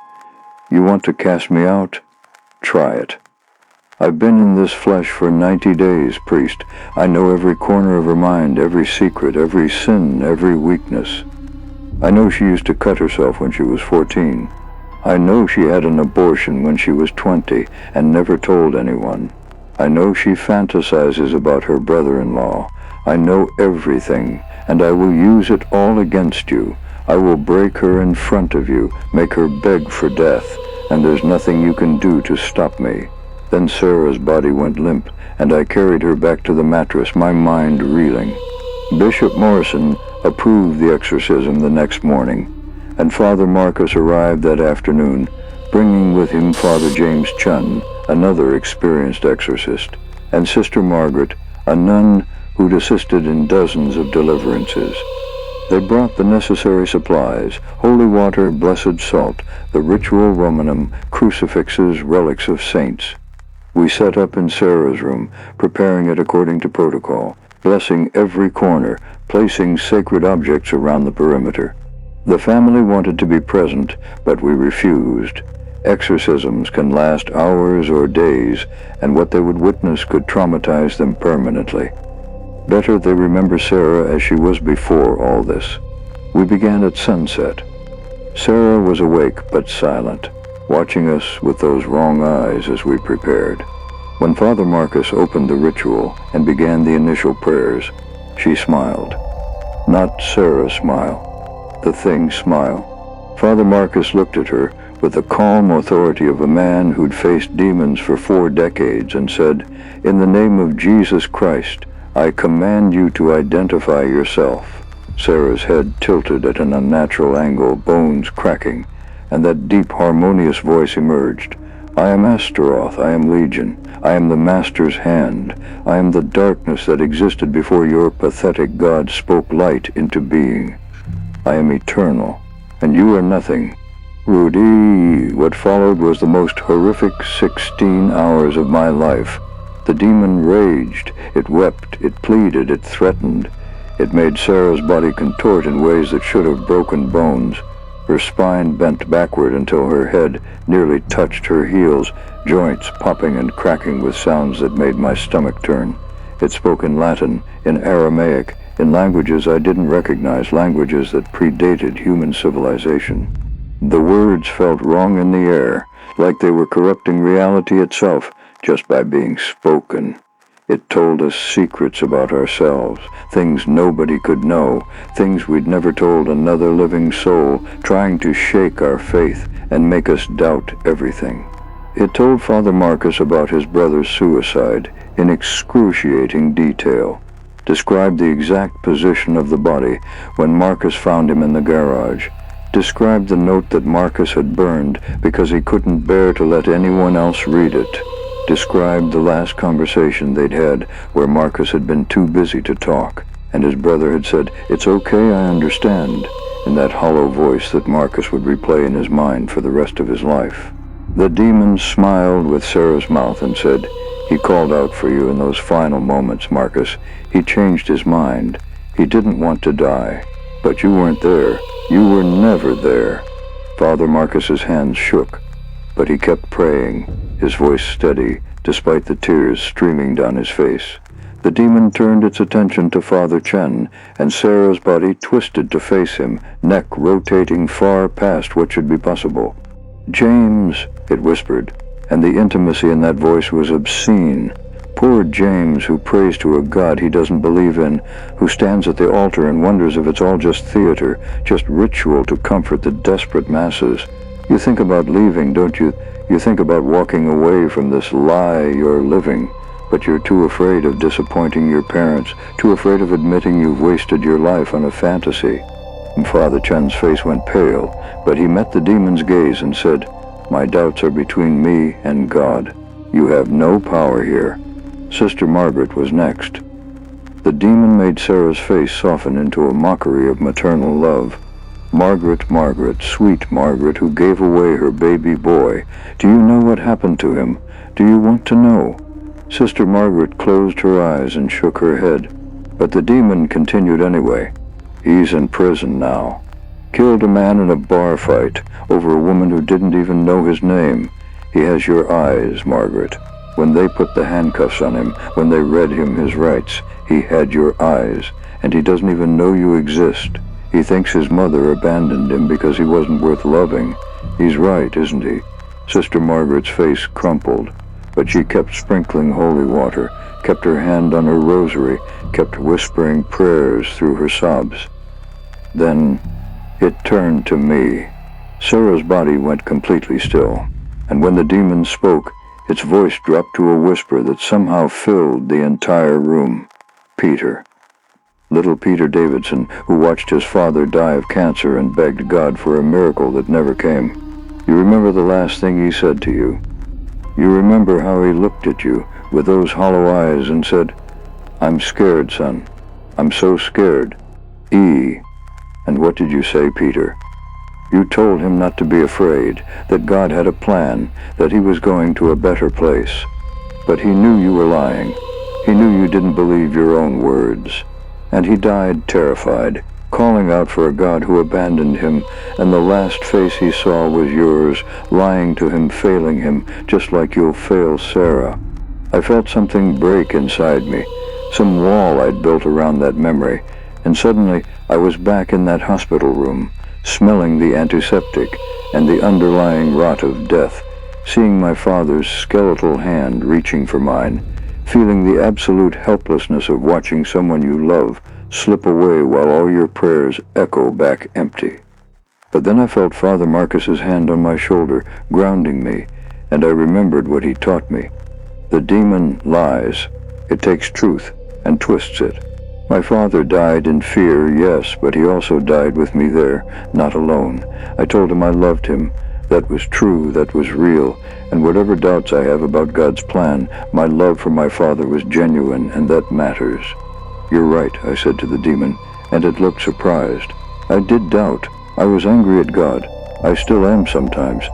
You want to cast me out? Try it. I've been in this flesh for 90 days, priest. I know every corner of her mind, every secret, every sin, every weakness. I know she used to cut herself when she was 14. I know she had an abortion when she was 20 and never told anyone. I know she fantasizes about her brother-in-law. I know everything, and I will use it all against you. I will break her in front of you, make her beg for death, and there's nothing you can do to stop me. Then Sarah's body went limp, and I carried her back to the mattress, my mind reeling. Bishop Morrison approved the exorcism the next morning, and Father Marcus arrived that afternoon, bringing with him Father James Chun, another experienced exorcist, and Sister Margaret, a nun who'd assisted in dozens of deliverances. They brought the necessary supplies: holy water, blessed salt, the ritual Romanum, crucifixes, relics of saints. We set up in Sarah's room, preparing it according to protocol, blessing every corner, placing sacred objects around the perimeter. The family wanted to be present, but we refused. Exorcisms can last hours or days, and what they would witness could traumatize them permanently. Better they remember Sarah as she was before all this. We began at sunset. Sarah was awake but silent, watching us with those wrong eyes as we prepared. When Father Marcus opened the ritual and began the initial prayers, she smiled. Not Sarah's smile, the thing's smile. Father Marcus looked at her with the calm authority of a man who'd faced demons for 4 decades and said, "In the name of Jesus Christ, I command you to identify yourself." Sarah's head tilted at an unnatural angle, bones cracking, and that deep, harmonious voice emerged. "I am Astaroth, I am Legion, I am the Master's hand, I am the darkness that existed before your pathetic God spoke light into being. I am eternal, and you are nothing." Rudy, what followed was the most horrific 16 hours of my life. The demon raged, it wept, it pleaded, it threatened. It made Sarah's body contort in ways that should have broken bones. Her spine bent backward until her head nearly touched her heels, joints popping and cracking with sounds that made my stomach turn. It spoke in Latin, in Aramaic, in languages I didn't recognize, languages that predated human civilization. The words felt wrong in the air, like they were corrupting reality itself just by being spoken. It told us secrets about ourselves, things nobody could know, things we'd never told another living soul, trying to shake our faith and make us doubt everything. It told Father Marcus about his brother's suicide in excruciating detail, described the exact position of the body when Marcus found him in the garage, described the note that Marcus had burned because he couldn't bear to let anyone else read it, described the last conversation they'd had where Marcus had been too busy to talk, and his brother had said, "It's okay, I understand," in that hollow voice that Marcus would replay in his mind for the rest of his life. The demon smiled with Sarah's mouth and said, "He called out for you in those final moments, Marcus. He changed his mind. He didn't want to die. But you weren't there. You were never there." Father Marcus's hands shook, but he kept praying, his voice steady, despite the tears streaming down his face. The demon turned its attention to Father Chen, and Sarah's body twisted to face him, neck rotating far past what should be possible. "James," it whispered, and the intimacy in that voice was obscene. Poor James, who prays to a God he doesn't believe in, who stands at the altar and wonders if it's all just theater, just ritual to comfort the desperate masses. You think about leaving, don't you? You think about walking away from this lie you're living, but you're too afraid of disappointing your parents, too afraid of admitting you've wasted your life on a fantasy. And Father Chen's face went pale, but he met the demon's gaze and said, "My doubts are between me and God. You have no power here." Sister Margaret was next. The demon made Sarah's face soften into a mockery of maternal love. Margaret, Margaret, sweet Margaret, who gave away her baby boy. Do you know what happened to him? Do you want to know?" Sister Margaret closed her eyes and shook her head. But the demon continued anyway. "He's in prison now. Killed a man in a bar fight over a woman who didn't even know his name. He has your eyes, Margaret. When they put the handcuffs on him, when they read him his rights, he had your eyes, and he doesn't even know you exist. He thinks his mother abandoned him because he wasn't worth loving. He's right, isn't he?" Sister Margaret's face crumpled, but she kept sprinkling holy water, kept her hand on her rosary, kept whispering prayers through her sobs. Then it turned to me. Sarah's body went completely still, and when the demon spoke, its voice dropped to a whisper that somehow filled the entire room. "Peter." Little Peter Davidson, who watched his father die of cancer and begged God for a miracle that never came. You remember the last thing he said to you? You remember how he looked at you with those hollow eyes and said, "I'm scared, son. I'm so scared. And what did you say, Peter? You told him not to be afraid, that God had a plan, that he was going to a better place. But he knew you were lying. He knew you didn't believe your own words. And he died terrified, calling out for a God who abandoned him, and the last face he saw was yours, lying to him, failing him, just like you'll fail Sarah. I felt something break inside me, some wall I'd built around that memory, and suddenly I was back in that hospital room, smelling the antiseptic and the underlying rot of death, seeing my father's skeletal hand reaching for mine, feeling the absolute helplessness of watching someone you love slip away while all your prayers echo back empty. But then I felt Father Marcus's hand on my shoulder, grounding me, and I remembered what he taught me. The demon lies. It takes truth and twists it. My father died in fear, yes, but he also died with me there, not alone. I told him I loved him. That was true, that was real, and whatever doubts I have about God's plan, my love for my father was genuine, and that matters. "You're right," I said to the demon, and it looked surprised. I did doubt. I was angry at God. I still am sometimes,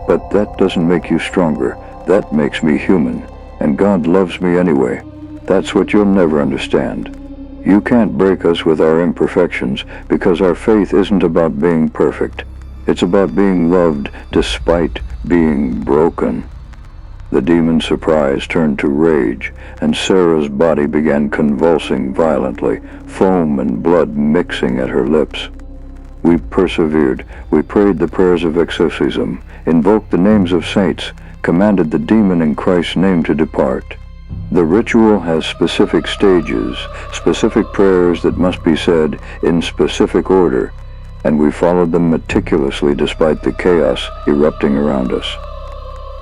but that doesn't make you stronger. That makes me human, and God loves me anyway. That's what you'll never understand. You can't break us with our imperfections, because our faith isn't about being perfect. It's about being loved despite being broken. The demon's surprise turned to rage, and Sarah's body began convulsing violently, foam and blood mixing at her lips. We persevered. We prayed the prayers of exorcism, invoked the names of saints, commanded the demon in Christ's name to depart. The ritual has specific stages, specific prayers that must be said in specific order, and we followed them meticulously despite the chaos erupting around us.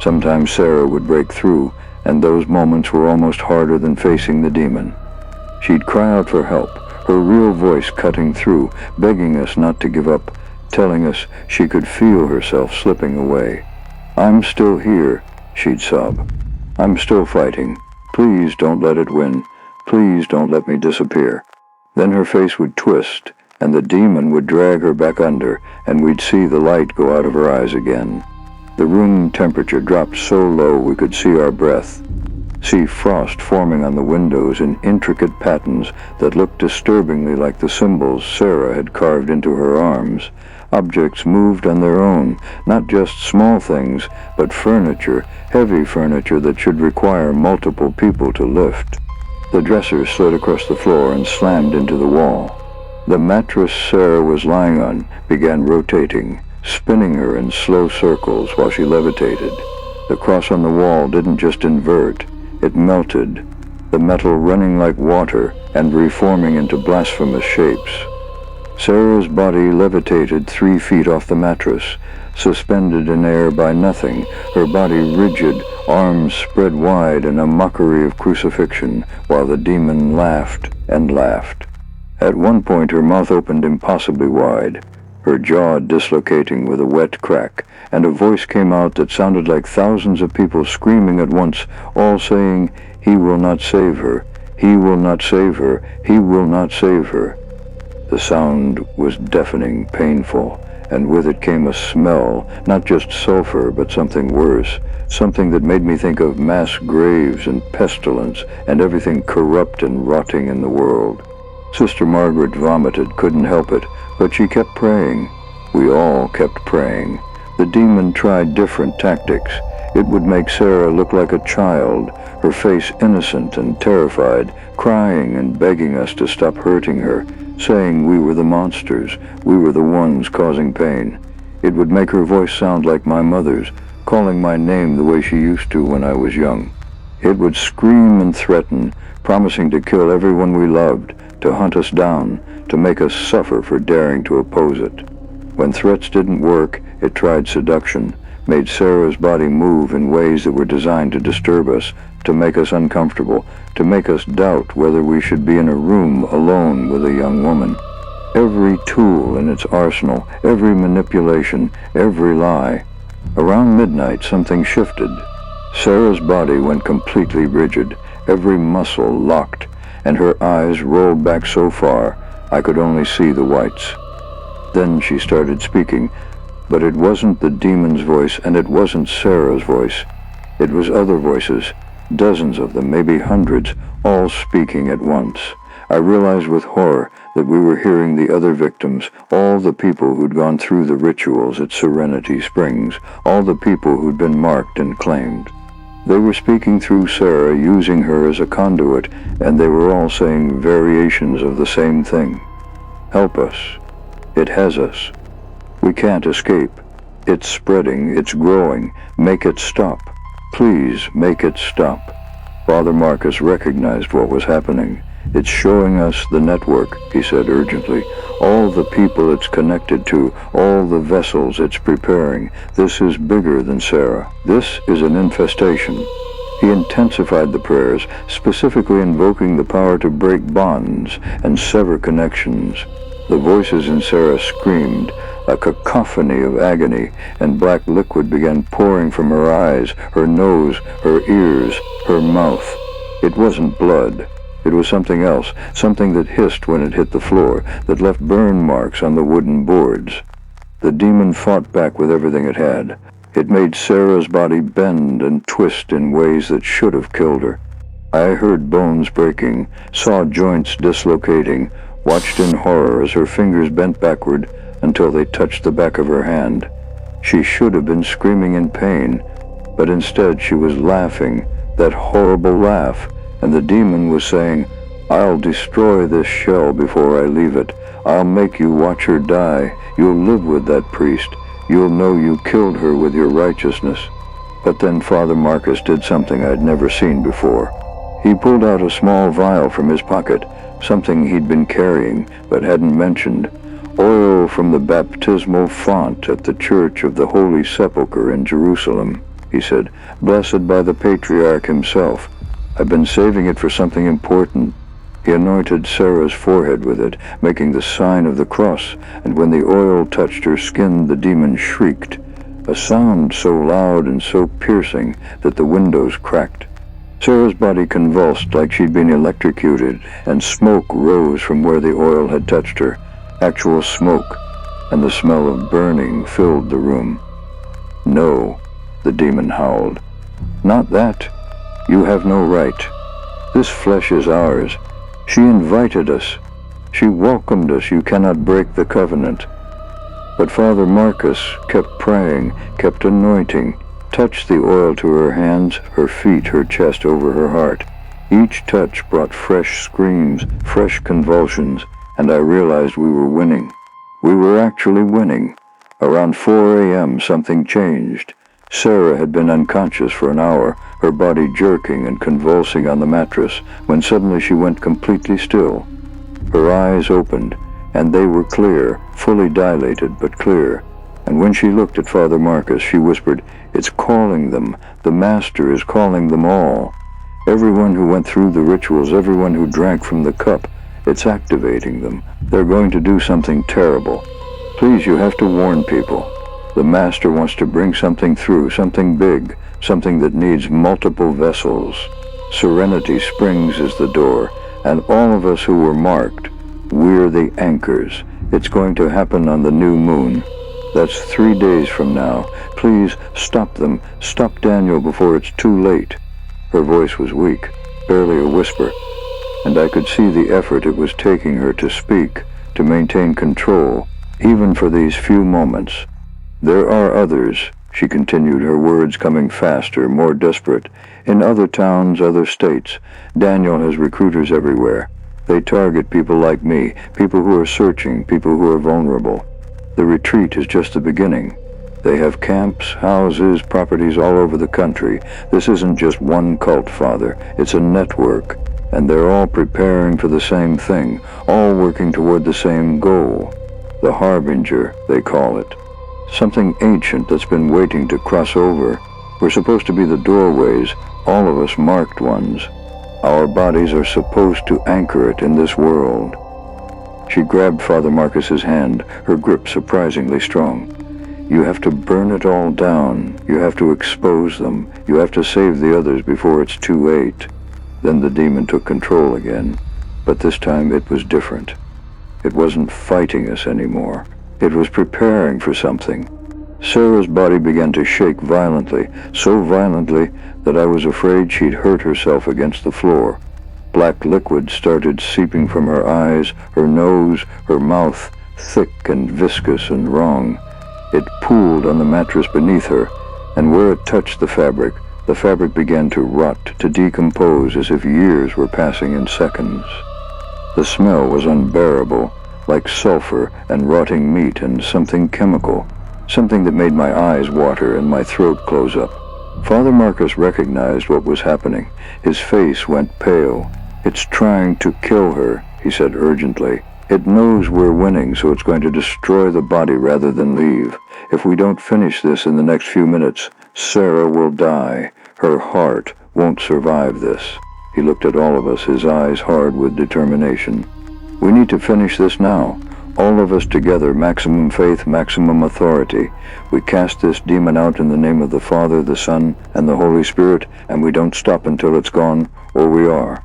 Sometimes Sarah would break through, and those moments were almost harder than facing the demon. She'd cry out for help, her real voice cutting through, begging us not to give up, telling us she could feel herself slipping away. "I'm still here," she'd sob. "I'm still fighting. Please don't let it win. Please don't let me disappear." Then her face would twist, and the demon would drag her back under, and we'd see the light go out of her eyes again. The room temperature dropped so low we could see our breath, see frost forming on the windows in intricate patterns that looked disturbingly like the symbols Sarah had carved into her arms. Objects moved on their own, not just small things, but furniture, heavy furniture that should require multiple people to lift. The dresser slid across the floor and slammed into the wall. The mattress Sarah was lying on began rotating, spinning her in slow circles while she levitated. The cross on the wall didn't just invert, it melted, the metal running like water and reforming into blasphemous shapes. Sarah's body levitated 3 feet off the mattress, suspended in air by nothing, her body rigid, arms spread wide in a mockery of crucifixion, while the demon laughed and laughed. At one point her mouth opened impossibly wide, her jaw dislocating with a wet crack, and a voice came out that sounded like thousands of people screaming at once, all saying, "He will not save her. He will not save her. He will not save her." The sound was deafening, painful, and with it came a smell, not just sulfur, but something worse, something that made me think of mass graves and pestilence and everything corrupt and rotting in the world. Sister Margaret vomited, couldn't help it, but she kept praying. We all kept praying. The demon tried different tactics. It would make Sarah look like a child, her face innocent and terrified, crying and begging us to stop hurting her, saying we were the monsters, we were the ones causing pain. It would make her voice sound like my mother's, calling my name the way she used to when I was young. It would scream and threaten, promising to kill everyone we loved, to hunt us down, to make us suffer for daring to oppose it. When threats didn't work, it tried seduction, made Sarah's body move in ways that were designed to disturb us, to make us uncomfortable, to make us doubt whether we should be in a room alone with a young woman. Every tool in its arsenal, every manipulation, every lie. Around midnight, something shifted. Sarah's body went completely rigid, every muscle locked, and her eyes rolled back so far I could only see the whites. Then she started speaking, but it wasn't the demon's voice, and it wasn't Sarah's voice. It was other voices, dozens of them, maybe hundreds, all speaking at once. I realized with horror that we were hearing the other victims, all the people who'd gone through the rituals at Serenity Springs, all the people who'd been marked and claimed. They were speaking through Sarah, using her as a conduit, and they were all saying variations of the same thing. Help us. It has us. We can't escape. It's spreading, it's growing. Make it stop. Please make it stop. Father Marcus recognized what was happening. It's showing us the network, he said urgently. All the people it's connected to, all the vessels it's preparing. This is bigger than Sarah. This is an infestation. He intensified the prayers, specifically invoking the power to break bonds and sever connections. The voices in Sarah screamed, a cacophony of agony, and black liquid began pouring from her eyes, her nose, her ears, her mouth. It wasn't blood. It was something else, something that hissed when it hit the floor, that left burn marks on the wooden boards. The demon fought back with everything it had. It made Sarah's body bend and twist in ways that should have killed her. I heard bones breaking, saw joints dislocating, watched in horror as her fingers bent backward until they touched the back of her hand. She should have been screaming in pain, but instead she was laughing, that horrible laugh, and the demon was saying, "I'll destroy this shell before I leave it. I'll make you watch her die. You'll live with that priest. You'll know you killed her with your righteousness." But then Father Marcus did something I'd never seen before. He pulled out a small vial from his pocket, something he'd been carrying but hadn't mentioned. Oil from the baptismal font at the Church of the Holy Sepulchre in Jerusalem, he said, blessed by the Patriarch himself. I've been saving it for something important. He anointed Sarah's forehead with it, making the sign of the cross, and when the oil touched her skin, the demon shrieked, a sound so loud and so piercing that the windows cracked. Sarah's body convulsed like she'd been electrocuted, and smoke rose from where the oil had touched her, actual smoke, and the smell of burning filled the room. "No," the demon howled. "Not that. You have no right. This flesh is ours. She invited us. She welcomed us. You cannot break the covenant." But Father Marcus kept praying, kept anointing, touched the oil to her hands, her feet, her chest, over her heart. Each touch brought fresh screams, fresh convulsions, and I realized we were winning. We were actually winning. Around 4 a.m. something changed. Sarah had been unconscious for an hour, her body jerking and convulsing on the mattress, when suddenly she went completely still. Her eyes opened, and they were clear, fully dilated but clear. And when she looked at Father Marcus, she whispered, "It's calling them. The Master is calling them all. Everyone who went through the rituals, everyone who drank from the cup, it's activating them. They're going to do something terrible. Please, you have to warn people. The Master wants to bring something through, something big, something that needs multiple vessels. Serenity Springs is the door, and all of us who were marked, We're the anchors. It's going to happen on the new moon. That's 3 days from now. Please stop them. Stop Daniel before it's too late." Her voice was weak, barely a whisper, and I could see the effort it was taking her to speak, to maintain control, even for these few moments. "There are others," she continued, her words coming faster, more desperate. "In other towns, other states. Daniel has recruiters everywhere. They target people like me, people who are searching, people who are vulnerable. The retreat is just the beginning. They have camps, houses, properties all over the country. This isn't just one cult, Father. It's a network, and they're all preparing for the same thing, all working toward the same goal. The harbinger, they call it. Something ancient that's been waiting to cross over. We're supposed to be the doorways, all of us marked ones. Our bodies are supposed to anchor it in this world." She grabbed Father Marcus's hand, her grip surprisingly strong. "You have to burn it all down. You have to expose them. You have to save the others before it's too late." Then the demon took control again, but this time it was different. It wasn't fighting us anymore. It was preparing for something. Sarah's body began to shake violently, so violently that I was afraid she'd hurt herself against the floor. Black liquid started seeping from her eyes, her nose, her mouth, thick and viscous and wrong. It pooled on the mattress beneath her, and where it touched the fabric began to rot, to decompose as if years were passing in seconds. The smell was unbearable, like sulfur and rotting meat and something chemical, something that made my eyes water and my throat close up. Father Marcus recognized what was happening. His face went pale. "It's trying to kill her," he said urgently. "It knows we're winning, so it's going to destroy the body rather than leave. If we don't finish this in the next few minutes, Sarah will die. Her heart won't survive this." He looked at all of us, his eyes hard with determination. "We need to finish this now. All of us together, maximum faith, maximum authority. We cast this demon out in the name of the Father, the Son, and the Holy Spirit, and we don't stop until it's gone, or we are."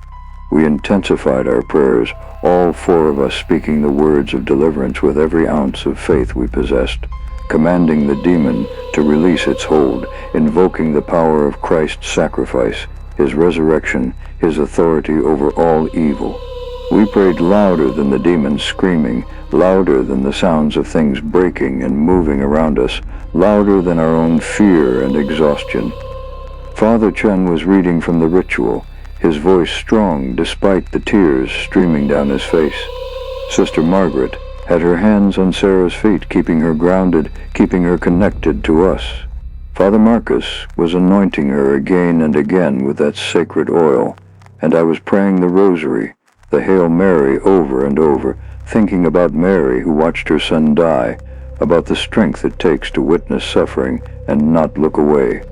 We intensified our prayers, all 4 of us speaking the words of deliverance with every ounce of faith we possessed, commanding the demon to release its hold, invoking the power of Christ's sacrifice, his resurrection, his authority over all evil. We prayed louder than the demons screaming, louder than the sounds of things breaking and moving around us, louder than our own fear and exhaustion. Father Chen was reading from the ritual, his voice strong despite the tears streaming down his face. Sister Margaret had her hands on Sarah's feet, keeping her grounded, keeping her connected to us. Father Marcus was anointing her again and again with that sacred oil, and I was praying the rosary, the Hail Mary over and over, thinking about Mary who watched her son die, about the strength it takes to witness suffering and not look away.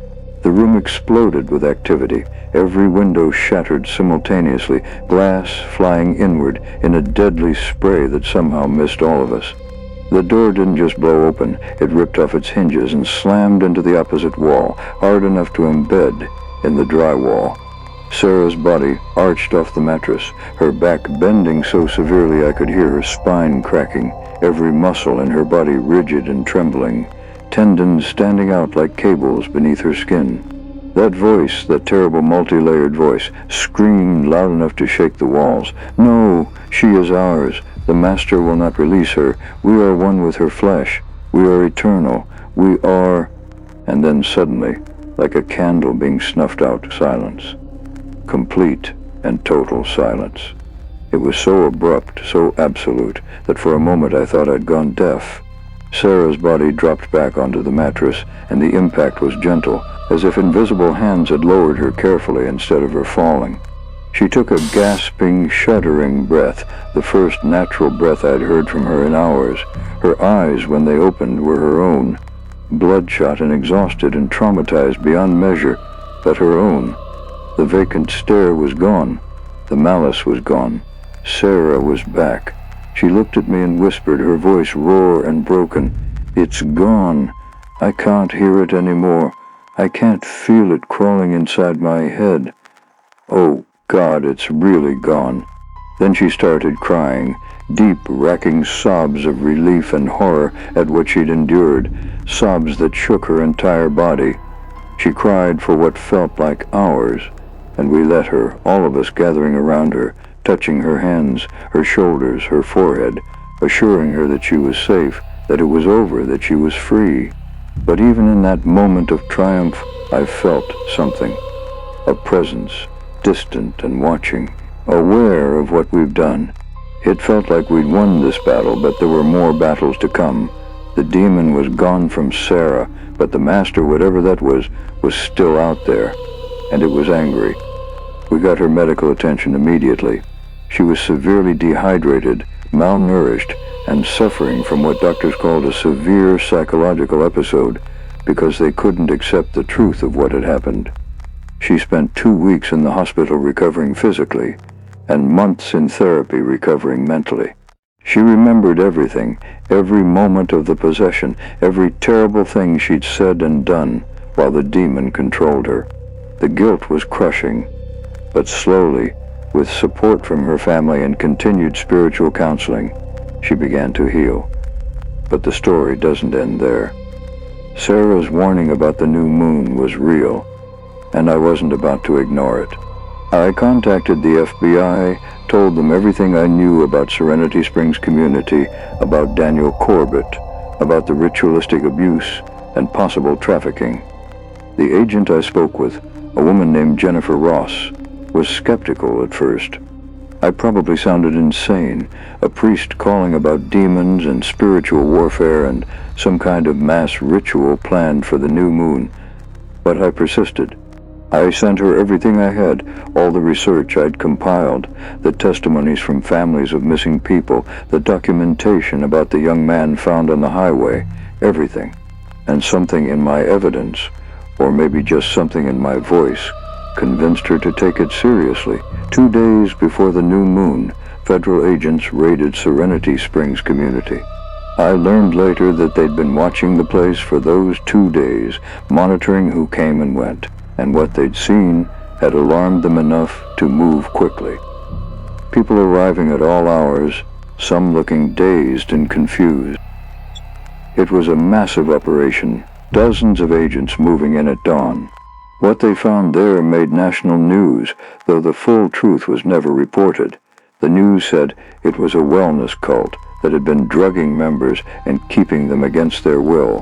The room exploded with activity. Every window shattered simultaneously, glass flying inward in a deadly spray that somehow missed all of us. The door didn't just blow open, it ripped off its hinges and slammed into the opposite wall, hard enough to embed in the drywall. Sarah's body arched off the mattress, her back bending so severely I could hear her spine cracking, every muscle in her body rigid and trembling, tendons standing out like cables beneath her skin. That voice, that terrible multi-layered voice, screamed loud enough to shake the walls. "No, she is ours. The Master will not release her. We are one with her flesh. We are eternal. We are..." And then suddenly, like a candle being snuffed out, silence. Complete and total silence. It was so abrupt, so absolute, that for a moment I thought I'd gone deaf. Sarah's body dropped back onto the mattress, and the impact was gentle, as if invisible hands had lowered her carefully instead of her falling. She took a gasping, shuddering breath, the first natural breath I'd heard from her in hours. Her eyes, when they opened, were her own, bloodshot and exhausted and traumatized beyond measure, but her own. The vacant stare was gone. The malice was gone. Sarah was back. She looked at me and whispered, her voice raw and broken. "It's gone. I can't hear it anymore. I can't feel it crawling inside my head. Oh, God, it's really gone." Then she started crying, deep, racking sobs of relief and horror at what she'd endured, sobs that shook her entire body. She cried for what felt like hours, and we let her, all of us gathering around her, touching her hands, her shoulders, her forehead, assuring her that she was safe, that it was over, that she was free. But even in that moment of triumph, I felt something. A presence, distant and watching, aware of what we've done. It felt like we'd won this battle, but there were more battles to come. The demon was gone from Sarah, but the master, whatever that was still out there, and it was angry. We got her medical attention immediately. She was severely dehydrated, malnourished, and suffering from what doctors called a severe psychological episode because they couldn't accept the truth of what had happened. She spent 2 weeks in the hospital recovering physically, and months in therapy recovering mentally. She remembered everything, every moment of the possession, every terrible thing she'd said and done while the demon controlled her. The guilt was crushing, but slowly, with support from her family and continued spiritual counseling, she began to heal. But the story doesn't end there. Sarah's warning about the new moon was real, and I wasn't about to ignore it. I contacted the FBI, told them everything I knew about Serenity Springs community, about Daniel Corbett, about the ritualistic abuse and possible trafficking. The agent I spoke with, a woman named Jennifer Ross, was skeptical at first. I probably sounded insane, a priest calling about demons and spiritual warfare and some kind of mass ritual planned for the new moon. But I persisted. I sent her everything I had, all the research I'd compiled, the testimonies from families of missing people, the documentation about the young man found on the highway, everything. And something in my evidence, or maybe just something in my voice, convinced her to take it seriously. 2 days before the new moon, federal agents raided Serenity Springs community. I learned later that they'd been watching the place for those 2 days, monitoring who came and went, and what they'd seen had alarmed them enough to move quickly. People arriving at all hours, some looking dazed and confused. It was a massive operation, dozens of agents moving in at dawn. What they found there made national news, though the full truth was never reported. The news said it was a wellness cult that had been drugging members and keeping them against their will.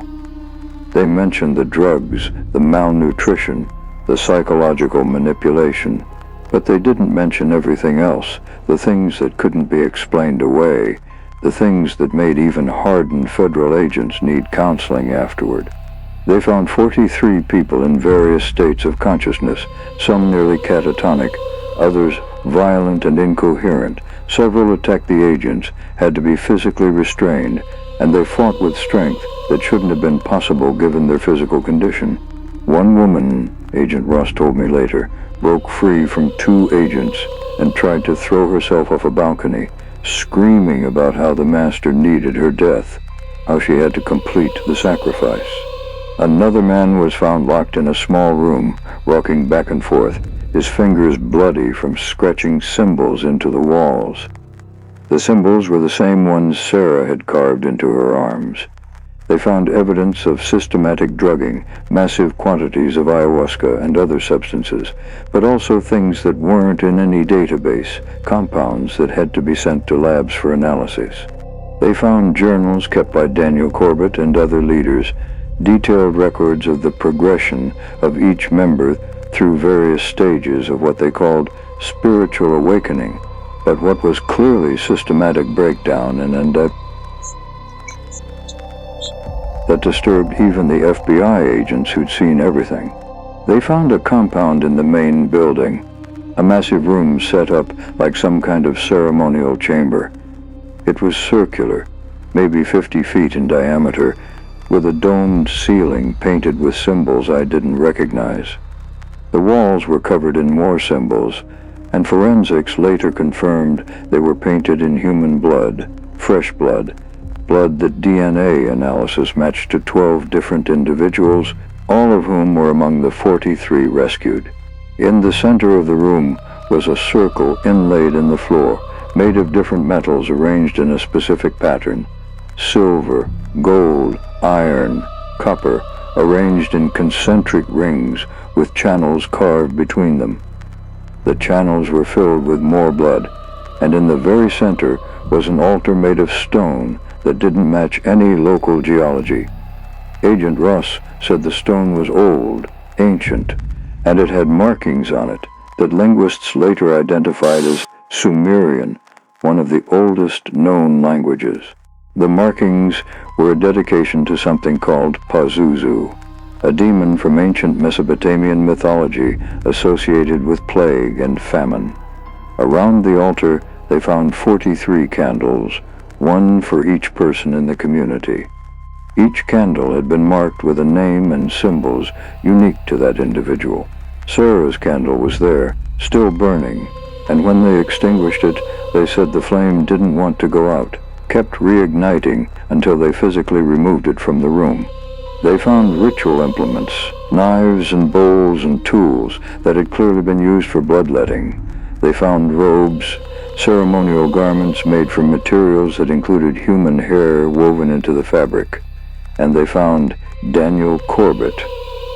They mentioned the drugs, the malnutrition, the psychological manipulation, but they didn't mention everything else, the things that couldn't be explained away, the things that made even hardened federal agents need counseling afterward. They found 43 people in various states of consciousness, some nearly catatonic, others violent and incoherent. Several attacked the agents, had to be physically restrained, and they fought with strength that shouldn't have been possible given their physical condition. One woman, Agent Ross told me later, broke free from 2 agents and tried to throw herself off a balcony, screaming about how the master needed her death, how she had to complete the sacrifice. Another man was found locked in a small room, rocking back and forth, his fingers bloody from scratching symbols into the walls. The symbols were the same ones Sarah had carved into her arms. They found evidence of systematic drugging, massive quantities of ayahuasca and other substances, but also things that weren't in any database, compounds that had to be sent to labs for analysis. They found journals kept by Daniel Corbett and other leaders, detailed records of the progression of each member through various stages of what they called spiritual awakening, but what was clearly systematic breakdown and that disturbed even the FBI agents who'd seen everything. They found a compound in the main building, a massive room set up like some kind of ceremonial chamber. It was circular, maybe 50 feet in diameter, with a domed ceiling painted with symbols I didn't recognize. The walls were covered in more symbols, and forensics later confirmed they were painted in human blood, fresh blood that DNA analysis matched to 12 different individuals, all of whom were among the 43 rescued. In the center of the room was a circle inlaid in the floor, made of different metals arranged in a specific pattern. Silver, gold, iron, copper, arranged in concentric rings with channels carved between them. The channels were filled with more blood, and in the very center was an altar made of stone that didn't match any local geology. Agent Ross said the stone was old, ancient, and it had markings on it that linguists later identified as Sumerian, one of the oldest known languages. The markings were a dedication to something called Pazuzu, a demon from ancient Mesopotamian mythology associated with plague and famine. Around the altar, they found 43 candles, one for each person in the community. Each candle had been marked with a name and symbols unique to that individual. Sarah's candle was there, still burning, and when they extinguished it, they said the flame didn't want to go out, kept reigniting until they physically removed it from the room. They found ritual implements, knives and bowls and tools that had clearly been used for bloodletting. They found robes, ceremonial garments made from materials that included human hair woven into the fabric. And they found Daniel Corbett,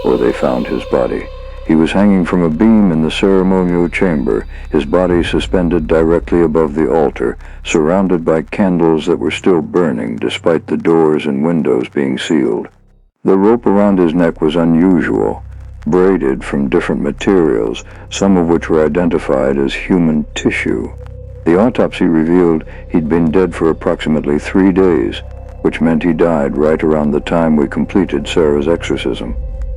or they found his body. He was hanging from a beam in the ceremonial chamber, his body suspended directly above the altar, surrounded by candles that were still burning despite the doors and windows being sealed. The rope around his neck was unusual, braided from different materials, some of which were identified as human tissue. The autopsy revealed he'd been dead for approximately 3 days, which meant he died right around the time we completed Sarah's exorcism.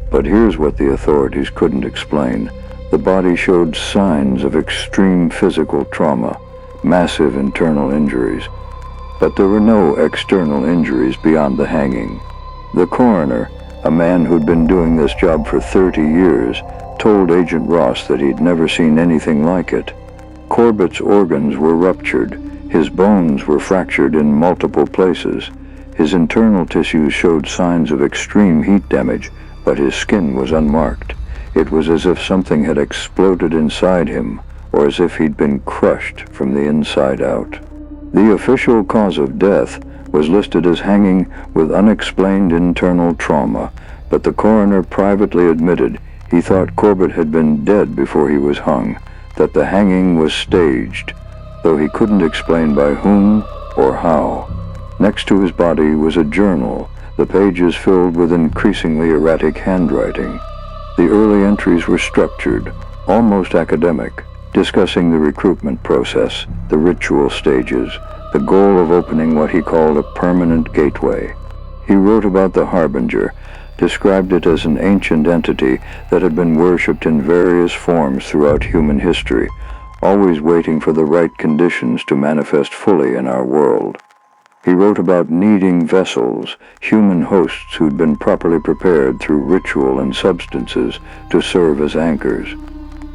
But here's what the authorities couldn't explain. The body showed signs of extreme physical trauma, massive internal injuries. But there were no external injuries beyond the hanging. The coroner, a man who'd been doing this job for 30 years, told Agent Ross that he'd never seen anything like it. Corbett's organs were ruptured. His bones were fractured in multiple places. His internal tissues showed signs of extreme heat damage, but his skin was unmarked. It was as if something had exploded inside him, or as if he'd been crushed from the inside out. The official cause of death was listed as hanging with unexplained internal trauma, but the coroner privately admitted he thought Corbett had been dead before he was hung, that the hanging was staged, though he couldn't explain by whom or how. Next to his body was a journal, the pages filled with increasingly erratic handwriting. The early entries were structured, almost academic, discussing the recruitment process, the ritual stages, the goal of opening what he called a permanent gateway. He wrote about the Harbinger, described it as an ancient entity that had been worshipped in various forms throughout human history, always waiting for the right conditions to manifest fully in our world. He wrote about needing vessels, human hosts who'd been properly prepared through ritual and substances to serve as anchors.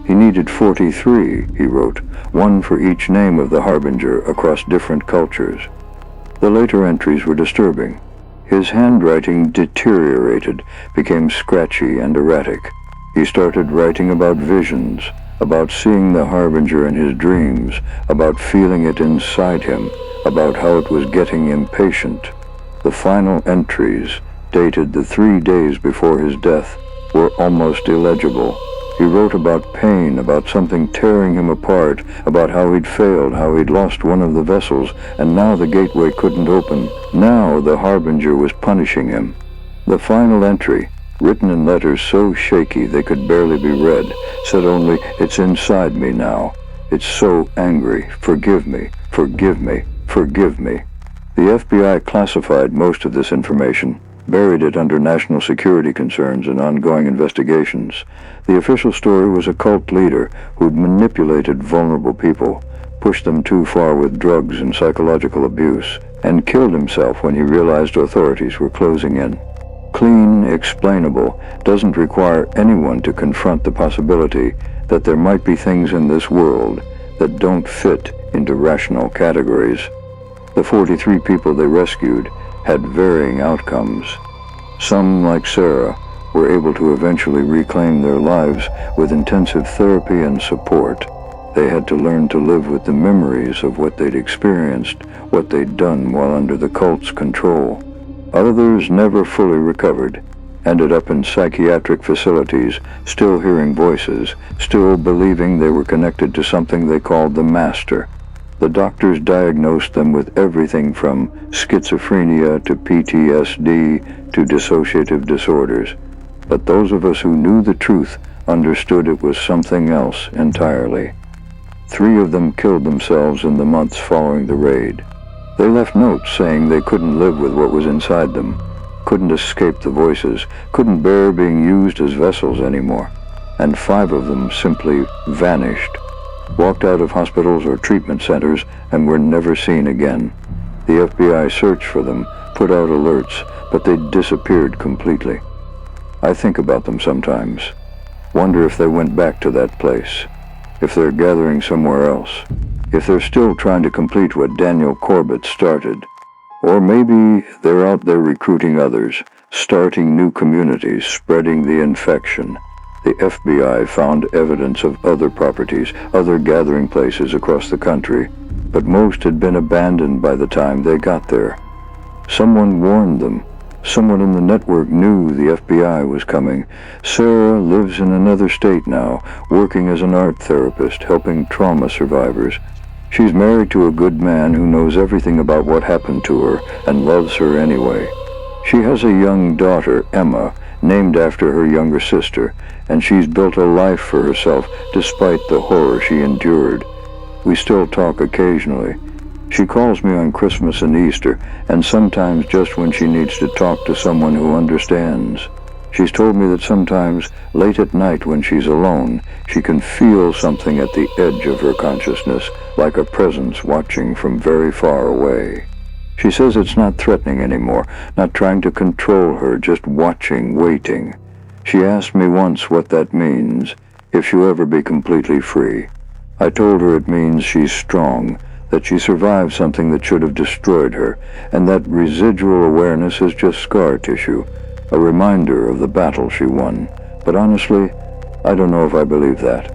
He needed 43, he wrote, one for each name of the Harbinger across different cultures. The later entries were disturbing. His handwriting deteriorated, became scratchy and erratic. He started writing about visions, about seeing the Harbinger in his dreams, about feeling it inside him, about how it was getting impatient. The final entries, dated the 3 days before his death, were almost illegible. He wrote about pain, about something tearing him apart, about how he'd failed, how he'd lost one of the vessels, and now the gateway couldn't open. Now the Harbinger was punishing him. The final entry, written in letters so shaky they could barely be read, said only, "It's inside me now. It's so angry. Forgive me, forgive me, forgive me." The FBI classified most of this information, buried it under national security concerns and ongoing investigations. The official story was a cult leader who'd manipulated vulnerable people, pushed them too far with drugs and psychological abuse, and killed himself when he realized authorities were closing in. Clean, explainable, doesn't require anyone to confront the possibility that there might be things in this world that don't fit into rational categories. The 43 people they rescued had varying outcomes. Some, like Sarah, were able to eventually reclaim their lives with intensive therapy and support. They had to learn to live with the memories of what they'd experienced, what they'd done while under the cult's control. Others never fully recovered, ended up in psychiatric facilities, still hearing voices, still believing they were connected to something they called the Master. The doctors diagnosed them with everything from schizophrenia to PTSD to dissociative disorders. But those of us who knew the truth understood it was something else entirely. 3 of them killed themselves in the months following the raid. They left notes saying they couldn't live with what was inside them, couldn't escape the voices, couldn't bear being used as vessels anymore. And 5 of them simply vanished, walked out of hospitals or treatment centers, and were never seen again. The FBI searched for them, put out alerts, but they disappeared completely. I think about them sometimes. Wonder if they went back to that place, if they're gathering somewhere else, if they're still trying to complete what Daniel Corbett started. Or maybe they're out there recruiting others, starting new communities, spreading the infection. The FBI found evidence of other properties, other gathering places across the country, but most had been abandoned by the time they got there. Someone warned them. Someone in the network knew the FBI was coming. Sarah lives in another state now, working as an art therapist, helping trauma survivors. She's married to a good man who knows everything about what happened to her and loves her anyway. She has a young daughter, Emma, named after her younger sister, and she's built a life for herself despite the horror she endured. We still talk occasionally. She calls me on Christmas and Easter, and sometimes just when she needs to talk to someone who understands. She's told me that sometimes, late at night when she's alone, she can feel something at the edge of her consciousness, like a presence watching from very far away. She says it's not threatening anymore, not trying to control her, just watching, waiting. She asked me once what that means, if she'll ever be completely free. I told her it means she's strong, that she survived something that should have destroyed her, and that residual awareness is just scar tissue, a reminder of the battle she won. But honestly, I don't know if I believe that.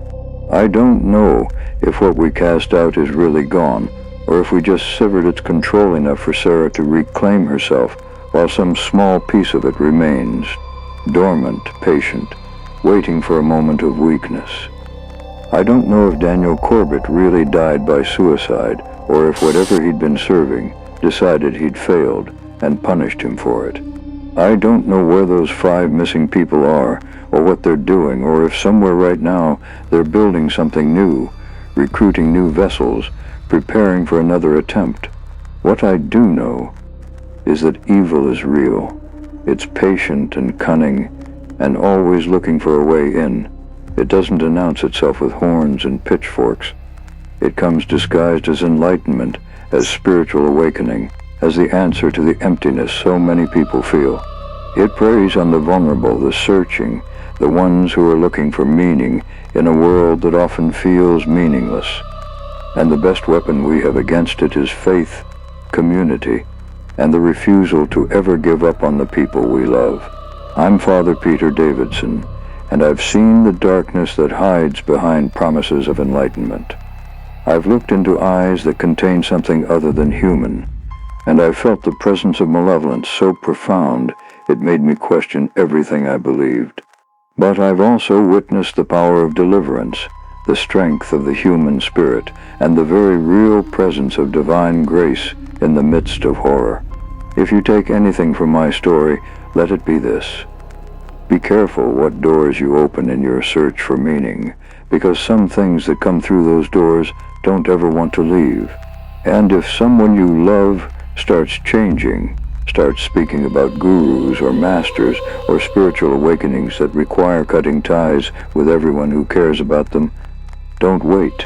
I don't know if what we cast out is really gone, or if we just severed its control enough for Sarah to reclaim herself, while some small piece of it remains, dormant, patient, waiting for a moment of weakness. I don't know if Daniel Corbett really died by suicide, or if whatever he'd been serving decided he'd failed and punished him for it. I don't know where those 5 missing people are, or what they're doing, or if somewhere right now they're building something new, recruiting new vessels, preparing for another attempt. What I do know is that evil is real. It's patient and cunning, and always looking for a way in. It doesn't announce itself with horns and pitchforks. It comes disguised as enlightenment, as spiritual awakening, as the answer to the emptiness so many people feel. It preys on the vulnerable, the searching, the ones who are looking for meaning in a world that often feels meaningless. And the best weapon we have against it is faith, community, and the refusal to ever give up on the people we love. I'm Father Peter Davidson, and I've seen the darkness that hides behind promises of enlightenment. I've looked into eyes that contain something other than human, and I've felt the presence of malevolence so profound it made me question everything I believed. But I've also witnessed the power of deliverance, the strength of the human spirit, and the very real presence of divine grace in the midst of horror. If you take anything from my story, let it be this. Be careful what doors you open in your search for meaning, because some things that come through those doors don't ever want to leave. And if someone you love starts changing, starts speaking about gurus or masters or spiritual awakenings that require cutting ties with everyone who cares about them, don't wait.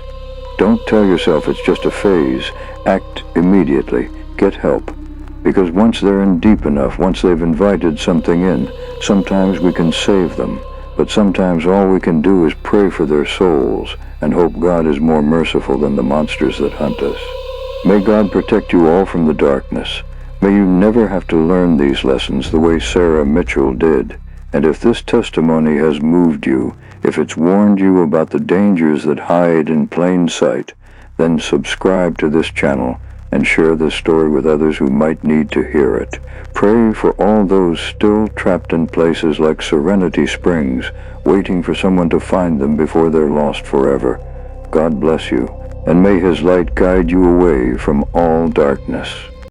Don't tell yourself it's just a phase. Act immediately. Get help. Because once they're in deep enough, once they've invited something in, sometimes we can save them, but sometimes all we can do is pray for their souls and hope God is more merciful than the monsters that hunt us. May God protect you all from the darkness. May you never have to learn these lessons the way Sarah Mitchell did, And if this testimony has moved you, if it's warned you about the dangers that hide in plain sight, then subscribe to this channel and share this story with others who might need to hear it. Pray for all those still trapped in places like Serenity Springs, waiting for someone to find them before they're lost forever. God bless you, and may His light guide you away from all darkness.